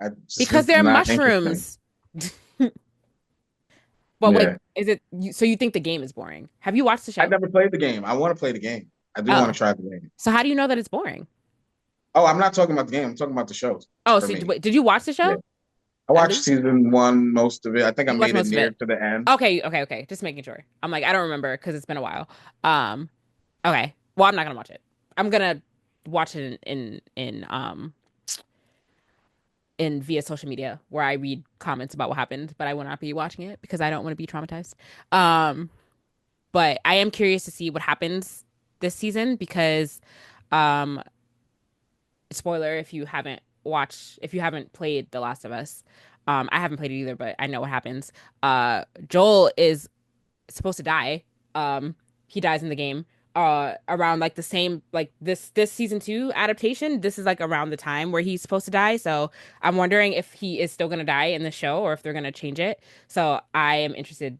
because It's they're not interesting. mushrooms. But like, Yeah. is it so you think the game is boring? Have you watched the I show? never played the game. I want to play the game. I do want Oh, to try the game. so how do you know that it's boring? Oh, I'm not talking about the game. I'm talking about the shows Oh, for so me. wait, did you watch the Yeah. show? I At watched least season 1, most of it. I think I you watched made it most of near it. to the end. Okay. Just making sure. I'm like, I don't remember because it's been a while. Um, okay. Well, I'm not gonna watch it. I'm gonna watch it in via social media where I read comments about what happened, but I will not be watching it because I don't want to be traumatized. Um, but I am curious to see what happens this season because, um, spoiler if you haven't played The Last of Us, I haven't played it either, but I know what happens. Joel is supposed to die. He dies in the game. Around like the same like this season 2 adaptation. This is like around the time where he's supposed to die. So I'm wondering if he is still gonna die in the show or if they're gonna change it. So I am interested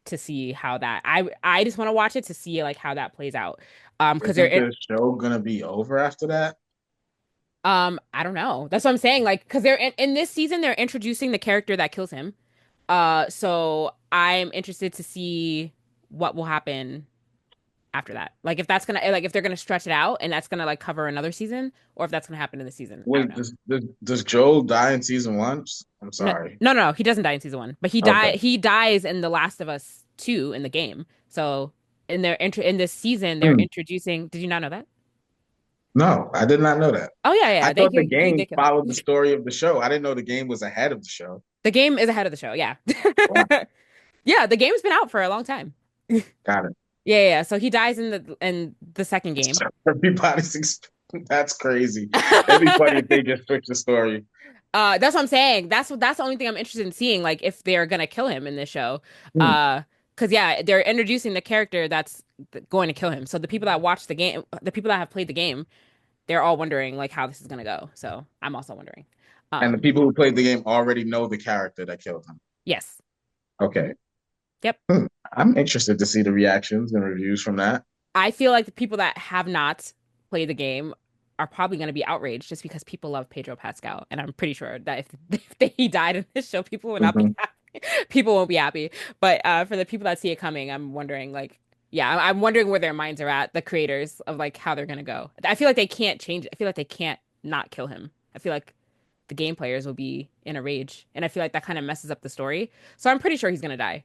to see how that. I just want to watch it to see like how that plays out. Because Isn't the show gonna be over after that? I don't know. That's what I'm saying. Like, because they're in this season, they're introducing the character that kills him. So I'm interested to see what will happen after that. Like, if that's gonna like if they're gonna stretch it out and that's gonna like cover another season, or if that's gonna happen in the season. I don't Wait, know. does Joel die in season 1? I'm No, sorry. no. He doesn't die in season 1, but Okay. he dies in The Last of Us 2 in the game. So in this season, they're Hmm. introducing. Did you not know that? No, I did not know that. Oh I yeah. thought the They game kill him. followed the story of the show. I didn't know the game was ahead of the show. The game is ahead of the show. Yeah. Wow, Yeah, the game's been out for a long time. got it. Yeah. So he dies in the second game. That's crazy. That'd be funny if they just switch the story. That's what I'm saying. That's the only thing I'm interested in seeing, like if they're gonna kill him in this show. Hmm. Because yeah, they're introducing the character that's going to kill him. So the people that watch the game, the people that have played the game, they're all wondering like how this is gonna go. So I'm also wondering. And the people who played the game already know the character that killed him. Yes. Okay. Yep. I'm interested to see the reactions and reviews from that. I feel like the people that have not played the game are probably going to be outraged just because people love Pedro Pascal, and I'm pretty sure that if he died in this show, people would not be Mhm. happy. People won't be happy. But for the people that see it coming, I'm wondering like, yeah, I'm wondering where their minds are at, the creators of like how they're gonna go. I feel like they can't change it. I feel like they can't not kill him. I feel like the game players will be in a rage, and I feel like that kind of messes up the story. So I'm pretty sure he's gonna die.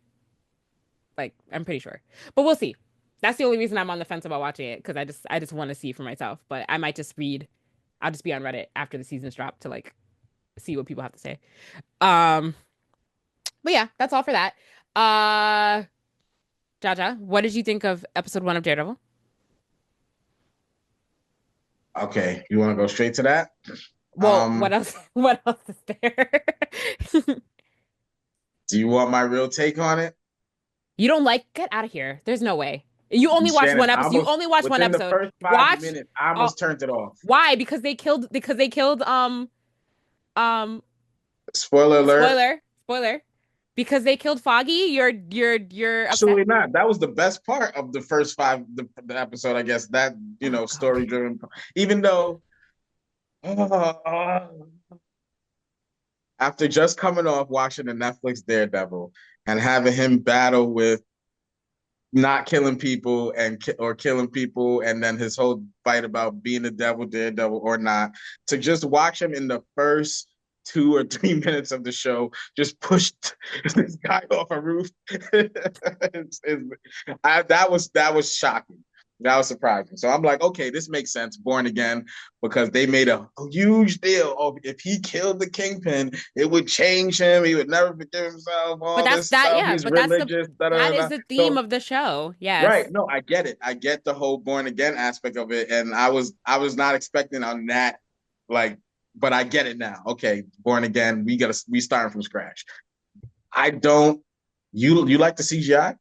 Like I'm pretty sure, but we'll see. That's the only reason I'm on the fence about watching it because I just want to see for myself. But I might just read. I'll just be on Reddit after the seasons drop to like see what people have to say. Um, but yeah, that's all for that. Uh, Jaja, what did you think of episode 1 of Daredevil? Okay, you want to go straight to that? Well, what Um, else? What else is there? do you want my real take on it? You don't like? Get out of here. There's no way. You only watched Shannon, one I episode. You almost only watched one within the episode. first 5 minutes, I Uh, almost turned it off. why? Because they killed um Spoiler alert. spoiler. Because they killed Foggy, you're upset. Absolutely not. That was the best part of the first the episode, I guess. That, Oh God. story driven. Even though uh, after just coming off watching the Netflix Daredevil and having him battle with not killing people or killing people, and then his whole fight about being a devil, daredevil or not, to just watch him in the first 2 or 3 minutes of the show just pushed this guy off a roof. That was shocking. That was surprising. So I'm like, okay, this makes sense. Born again, because they made a huge deal of if he killed the kingpin, it would change him. He would never forgive himself. But All that's this that, stuff. yeah. He's But that's the religious. Da, da, that is da, da. the theme So of the show. right. Yes. No, I get it. I get the whole born again aspect of it. And I was not expecting on that, like but I get it now. Okay, born again, we starting from scratch. I don't. You like the CGI?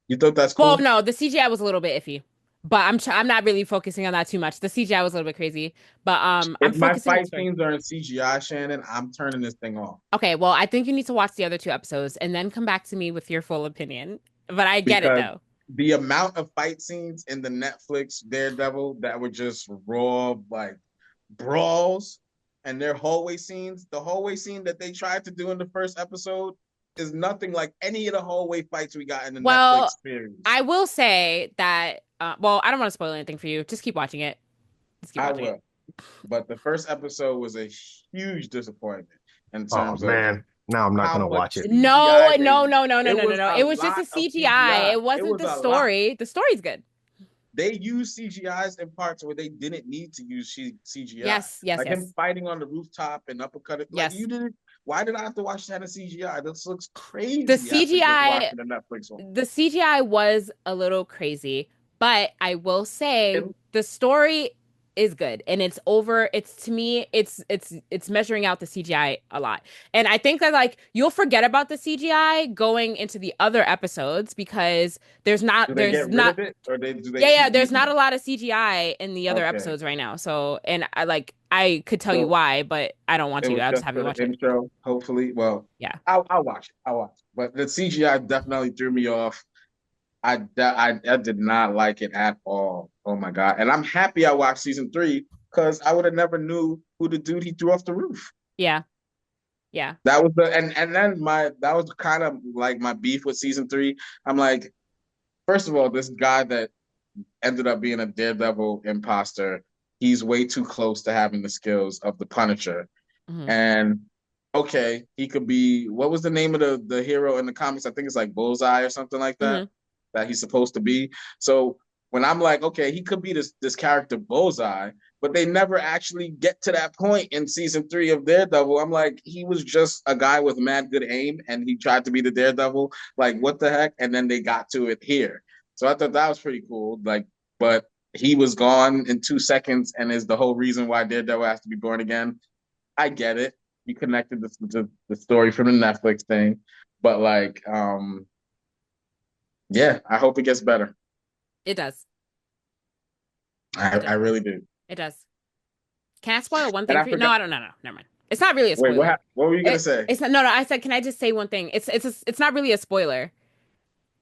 You thought that's Well, cool? no, the CGI was a little bit iffy, but I'm not really focusing on that too much. The CGI was a little bit crazy, but I'm If my focusing on the fight story. scenes are in CGI, Shannon, I'm turning this thing off Okay, well, I think you need to watch the other two episodes and then come back to me with your full opinion. But I get it because though. the amount of fight scenes in the Netflix Daredevil that were just raw, like brawls, and their hallway scenes. The hallway scene that they tried to do in the first episode is nothing like any of the hallway fights we got in the Well, Netflix series. I will say that well, I don't want to spoil anything for you. Just keep watching it. Just keep I watching it. will, but the first episode was a huge disappointment in Oh terms of man, now I'm not how gonna much watch it. No, CGI they no, used. no, no, no, It no, no, was no. a It was just the lot of CGI. CGI. It It wasn't was the a lot. story. The story's good. They used CGIs in parts where they didn't need to use CGI. Yes, yes, Like him yes. fighting on the rooftop and uppercut it. Like Yes. you didn't. Why did I have to watch that in CGI? This looks The crazy after just CGI watching the Netflix one. the CGI was a little crazy, but I will say It- the story is good and it's over. It's to me, it's measuring out the CGI a lot. And I think that like you'll forget about the CGI going into the other episodes because do they there's get rid not of it, or do they yeah, yeah, keep there's using not a it? lot of CGI in the other Okay, episodes right now. So, and I could tell you so why, but I don't want it to. was I'll just just have you for the watch it. intro. Hopefully, well, Yeah. I'll watch it. I'll watch it. But the CGI definitely threw me off. I did not like it at all. Oh my god! And I'm happy I watched season 3 because I would have never knew who the dude he threw off the roof. Yeah. Yeah. That was and then that was kind of like my beef with season 3. I'm like, first of all, this guy that ended up being a Daredevil imposter, he's way too close to having the skills of the Punisher. Hmm. And okay, he could be, what was the name of the hero in the comics? I think it's like Bullseye or something like Hmm. that he's supposed to be. So when I'm like, okay, he could be this character Bullseye, but they never actually get to that point in season 3 of Daredevil. I'm like, he was just a guy with mad good aim and he tried to be the Daredevil. Like, what the heck? And then they got to it here. So I thought that was pretty cool. Like, but he was gone in 2 seconds and is the whole reason why Daredevil has to be born again. I get it. You connected the story from the Netflix thing, but like, yeah, I hope it gets better. It does. I really do. It does. Can I spoil one And thing I for you? No, forgot. I don't. No, no, never mind. It's not really a Wait, spoiler. what were you gonna say? It's not. No, no. I said, can I just say one thing? It's not really a spoiler.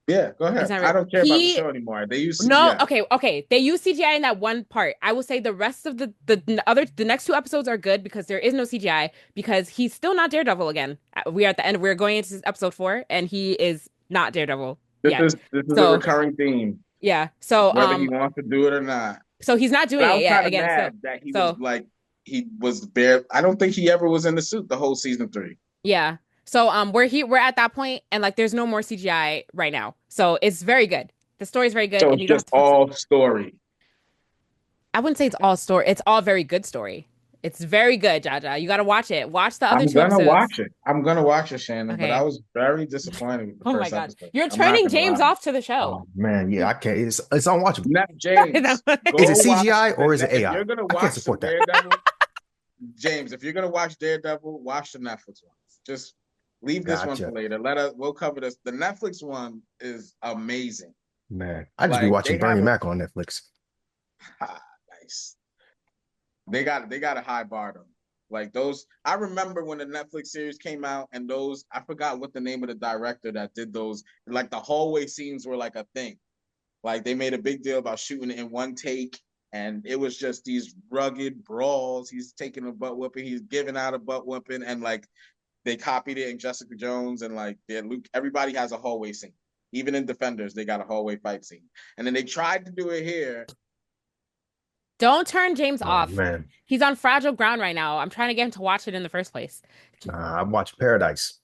Yeah, go It's ahead. not I really. don't care about the show anymore. They use No. CGI. Okay, okay. They use CGI in that one part. I will say the rest of the next two episodes are good because there is no CGI because he's still not Daredevil again. We are at the end. We're going into episode 4, and he is not Daredevil yet. This is a So recurring theme, yeah. So whether he wants to do it or not. so he's not But doing I it was yet kind of again. So mad that so he was bare. I don't think he ever was in the suit the whole season 3. yeah. So we're at that point and like there's no more CGI right now. So it's very good. The story's very good So and it's you don't have just to focus on. all story. I wouldn't say it's all story. It's all very good story. It's very good, Jaja. You got to watch it. Watch the other I'm two gonna episodes. watch it. I'm gonna watch it, Shannon. But I Okay. was very disappointed with the Oh my first God. episode. You're I'm not turning gonna James lie. off to the show. Oh man, yeah, I can't. It's unwatchable. James, go Is it watch CGI or is it if AI? you're gonna I can't watch the support that. Daredevil, James, if you're gonna watch Daredevil, watch the Netflix ones. Just leave this one for Gotcha, later. We'll cover this. The Netflix one is amazing. man. I just be Like watching they have Bernie a Mac on Netflix. nice. They got a high bar though. Like those, I remember when the Netflix series came out, and those I forgot what the name of the director that did those. Like the hallway scenes were like a thing. Like they made a big deal about shooting it in one take, and it was just these rugged brawls. He's taking a butt whooping, he's giving out a butt whooping, and like they copied it in Jessica Jones and like Luke. Everybody has a hallway scene. Even in Defenders, they got a hallway fight scene, and then they tried to do it here. Don't turn James Oh off. man, He's on fragile ground right now. I'm trying to get him to watch it in the first place. I'm watching Paradise.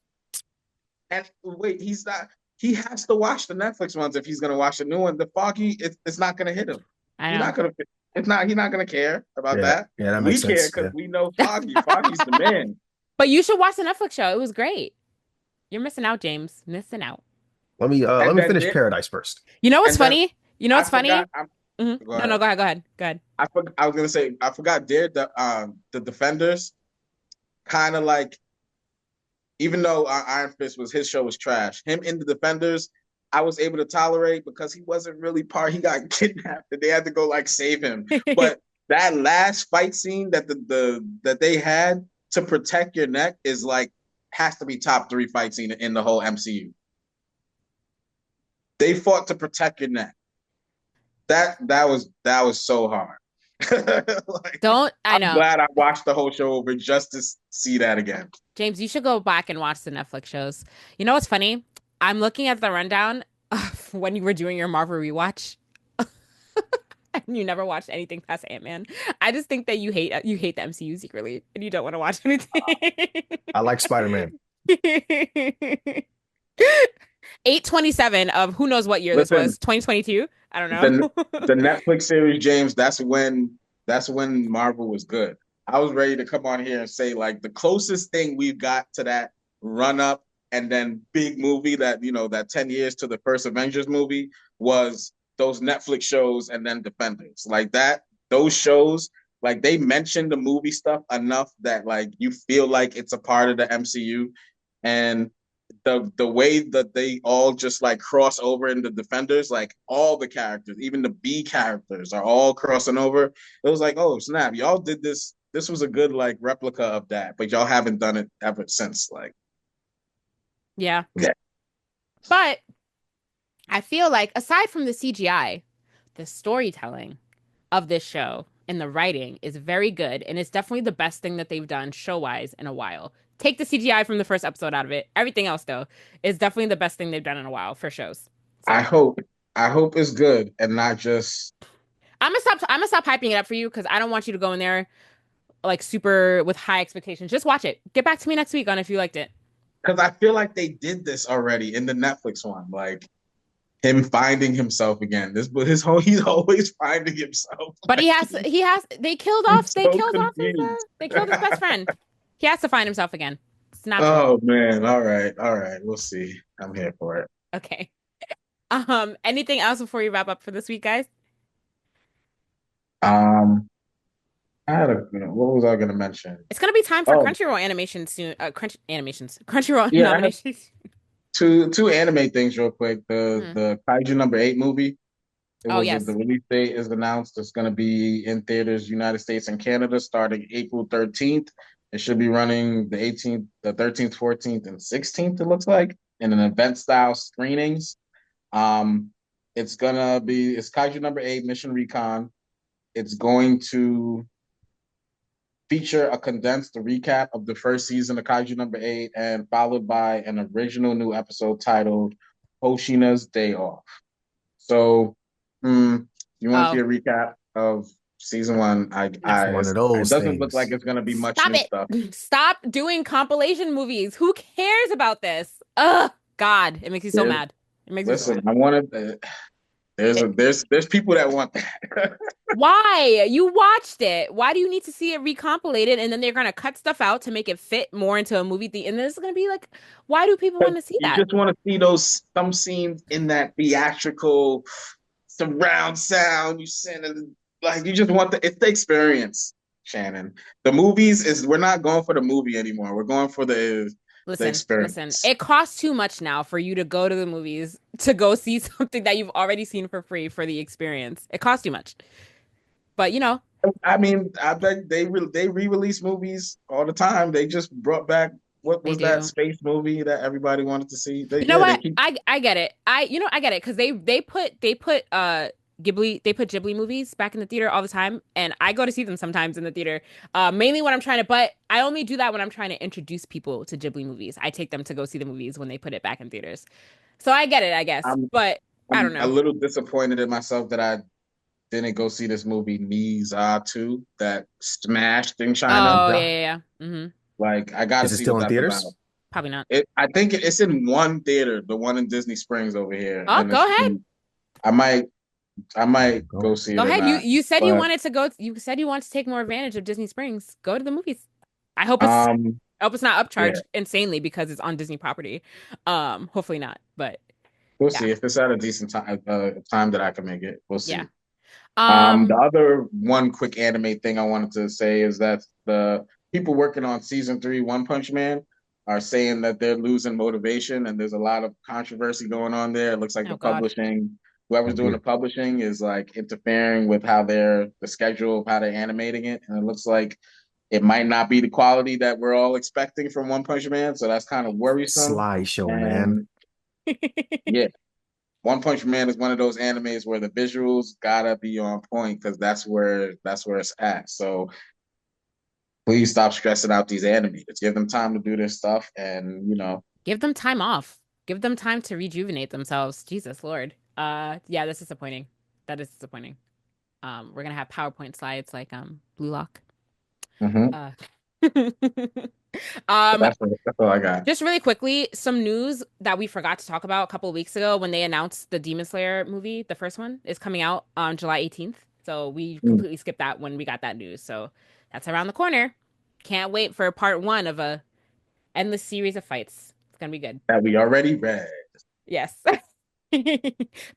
And wait, he's not. He has to watch the Netflix ones if he's gonna watch the new one. The Foggy, it's not gonna hit him. I He's know. not gonna. It's not. He's not gonna care about Yeah, that. yeah, that We makes care sense. because Yeah. we know Foggy. Foggy's the man. But you should watch the Netflix show. It was great. You're missing out, James. Missing out. Let And me then finish Paradise first. You know what's and then funny? You know I what's funny? forgot. Mhm. Go No, no, ahead. go ahead. Go ahead. Go ahead. I was gonna say I forgot. The Defenders. kind of like, even though Iron Fist his show was trash, him in the Defenders, I was able to tolerate because he wasn't really he got kidnapped and they had to go like save him. But that last fight scene that that they had to protect your neck is like has to be top 3 fight scene in the whole MCU. They fought to protect your neck. That was so hard. Like, I I'm know. glad I watched the whole show over just to see that again. James, you should go back and watch the Netflix shows. You know what's funny? I'm looking at the rundown of when you were doing your Marvel rewatch, and you never watched anything past Ant-Man. I just think that you hate the MCU secretly, and you don't want to watch anything. I like Spider-Man. 8/27 of who knows what year this Listen, was, 2022. I don't know. the Netflix series, James, that's when Marvel was good. I was ready to come on here and say like the closest thing we've got to that run up and then big movie that, you know, that 10 years to the first Avengers movie was those Netflix shows and then Defenders. Like that, those shows, like they mentioned the movie stuff enough that like you feel like it's a part of the MCU. And the way that they all just like cross over in the Defenders, like all the characters, even the B characters are all crossing over. It was like, oh snap, y'all did this. This was a good like replica of that, but y'all haven't done it ever since. Like, Yeah. yeah. But I feel like aside from the CGI, the storytelling of this show and the writing is very good, and it's definitely the best thing that they've done show-wise in a while. Take the CGI from the first episode out of it. Everything else, though, is definitely the best thing they've done in a while for shows. So, I hope it's good and not just. I'm gonna stop hyping it up for you because I don't want you to go in there like super with high expectations. Just watch it. Get back to me next week on if you liked it. Because I feel like they did this already in the Netflix one, like him finding himself again. He's always finding himself. But he has they killed off so they killed his best friend. He has to find himself again. It's natural. Oh man, all right, we'll see. I'm here for it. Okay. Anything else before we wrap up for this week, guys? I had what was I gonna mention? It's gonna be time for Oh, Crunchyroll animation soon. Crunchyroll yeah, I have nominations. two anime things real quick. Hmm. The Kaiju number 8 movie. Oh yes. The release date is announced. It's gonna be in theaters, United States and Canada, starting April 13th. It should be running the 18th, the 13th, 14th, and 16th. It looks like in an event style screenings. It's Kaiju number 8 Mission Recon. It's going to feature a condensed recap of the first season of Kaiju number 8 and followed by an original new episode titled Hoshina's Day Off. So, you want to see a recap of season 1? One of those it doesn't things. look like it's going to be much Stop new it. stuff. Stop doing compilation movies. Who cares about this? Ugh, God, it makes me so mad. It makes me so Listen, mad. I wanted. There's people that want that. Why? You watched it. Why do you need to see it recompiled and then they're gonna cut stuff out to make it fit more into a movie and then it's gonna be like, why do people want to see that? You just want to see some scenes in that theatrical surround sound. You just want it's the experience, Shannon. The movies we're not going for the movie anymore. We're going for the experience. Listen, it costs too much now for you to go to the movies to go see something that you've already seen for free for the experience. It costs too much. But you know, I mean, I bet they re-release movies all the time. They just brought back what was that space movie that everybody wanted to see? I get it. I get it because they put Ghibli movies back in the theater all the time, and I go to see them sometimes in the theater. Mainly when but I only do that when I'm trying to introduce people to Ghibli movies. I take them to go see the movies when they put it back in theaters. So I get it, I guess. But I don't know. I'm a little disappointed in myself that I didn't go see this movie InZOI 2 that smashed in China. Oh yeah. Mm-hmm. Like I gotta see. Is it still in theaters? About. Probably not. I think it's in one theater, the one in Disney Springs over here. Oh, go ahead. I might go see it. Go ahead. You said you wanted to go. You said you want to take more advantage of Disney Springs. Go to the movies. I hope it's not upcharged insanely because it's on Disney property. Hopefully not, but we'll see if it's at a decent time that I can make it. We'll see. Yeah. The other one quick anime thing I wanted to say is that people working on season 3 One Punch Man are saying that they're losing motivation, and there's a lot of controversy going on there. It looks like Oh the God. publishing, whoever's doing the publishing, is like interfering with how the schedule of how they're animating it, and it looks like it might not be the quality that we're all expecting from One Punch Man. So that's kind of worrisome. Slideshow, man. And yeah, One Punch Man is one of those animes where the visuals gotta be on point because that's where it's at. So please stop stressing out these animators. Give them time to do their stuff, and Give them time off. Give them time to rejuvenate themselves. Jesus Lord. Yeah, that's disappointing. That is disappointing. We're gonna have PowerPoint slides like Blue Lock. mhm. Uh But um that's all I got. just really quickly, some news that we forgot to talk about a couple of weeks ago when they announced the Demon Slayer movie, the first one, is coming out on July 18th. So we Mm. completely skipped that when we got that news. So that's around the corner. Can't wait for part one of a endless series of fights. It's gonna be good. That we already read. Yes.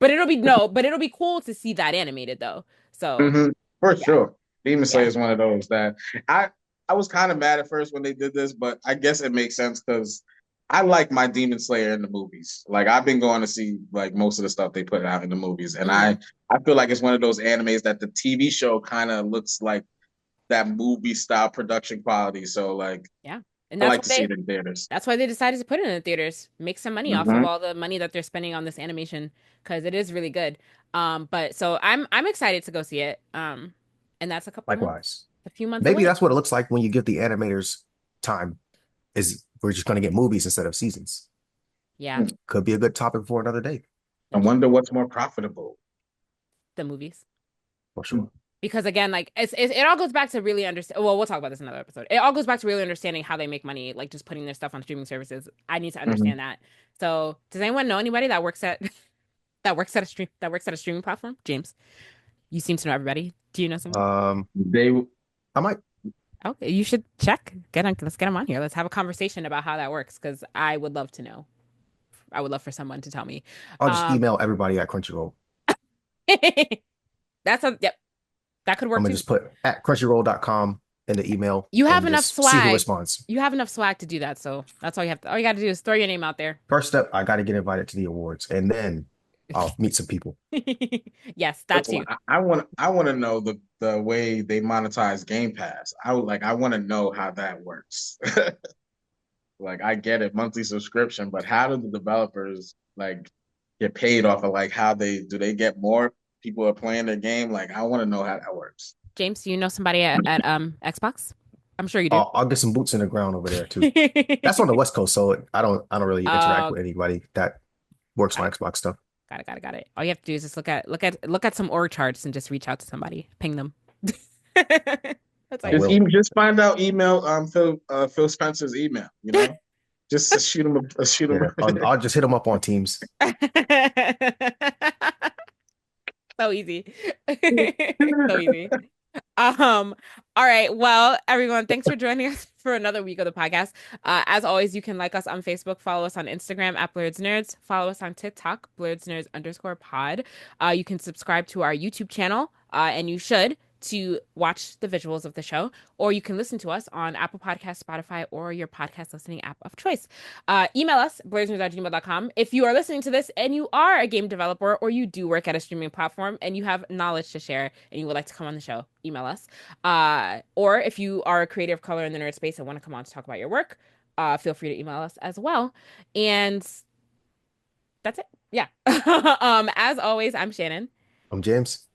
But it'll be cool to see that animated though. So Hmm. For yeah, sure. Demon Slayer yeah. is one of those that I I was kind of mad at first when they did this, but I guess it makes sense because I like my Demon Slayer in the movies. Like I've been going to see like most of the stuff they put out in the movies, and Mm, I feel like it's one of those animes that the TV show kind of looks like that movie style production quality. So like yeah. And I that's like why to see they it in theaters. that's why they decided to put it in the theaters. Make some money off of Hmm. all the money that they're spending on this animation because it is really good. But so I'm excited to go see it. And that's Likewise. a few months Maybe away. that's what it looks like when you give the animators time. Is we're just going to get movies instead of seasons. Yeah, Could be a good topic for another day, I wonder what's more profitable. the movies. for sure. Because again, like it all goes back to really understand. Well, we'll talk about this in another episode. It all goes back to really understanding how they make money, like just putting their stuff on streaming services. I need to Hmm. understand that. So, does anyone know anybody that works at that works at a streaming platform? James, you seem to know everybody. Do you know someone? They I might. Okay, you should check. Let's get them on here. Let's have a conversation about how that works because I would love to know. I would love for someone to tell me. I'll just Um, email everybody at Crunchyroll. yep, that could I'm work gonna too. just put at crunchyroll.com in the email You have and enough just see who swag. responds. You have enough swag to do that. So that's all you have to. All you got to do is throw your name out there. First step, I got to get invited to the awards, and then I'll meet some people. Yes, that too. I want to know the way they monetize Game Pass. I want to know how that works. Like I get it, monthly subscription, but how do the developers like get paid off of like how they get more people are playing their game? Like I want to know how that works. James, do you know somebody at Xbox? I'm sure you do. I'll get some boots in the ground over there too. That's on the West Coast, so I don't really interact Uh, with anybody that works got on it, Xbox stuff. got it. All you have to do is just look at some org charts and just reach out to somebody, ping them. That's all I you have Just to will. even just find out email Phil Spencer's email. Just to shoot him. Yeah, I'll just hit them up on Teams. do. So easy. So easy. All right. Well, everyone, thanks for joining us for another week of the podcast. As always, you can like us on Facebook, follow us on Instagram at Blerdsnerds, follow us on TikTok, Blerdsnerds_pod. You can subscribe to our YouTube channel, and you should to watch the visuals of the show, or you can listen to us on Apple Podcasts, Spotify, or your podcast listening app of choice. Email us, blerdsnerds@gmail.com. If you are listening to this and you are a game developer or you do work at a streaming platform and you have knowledge to share and you would like to come on the show, email us. Or if you are a creative color in the nerd space and want to come on to talk about your work, feel free to email us as well. And that's it. Yeah. As always, I'm Shannon. I'm James.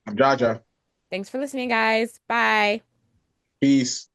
I'm Jaja. Thanks for listening, guys. Bye. Peace.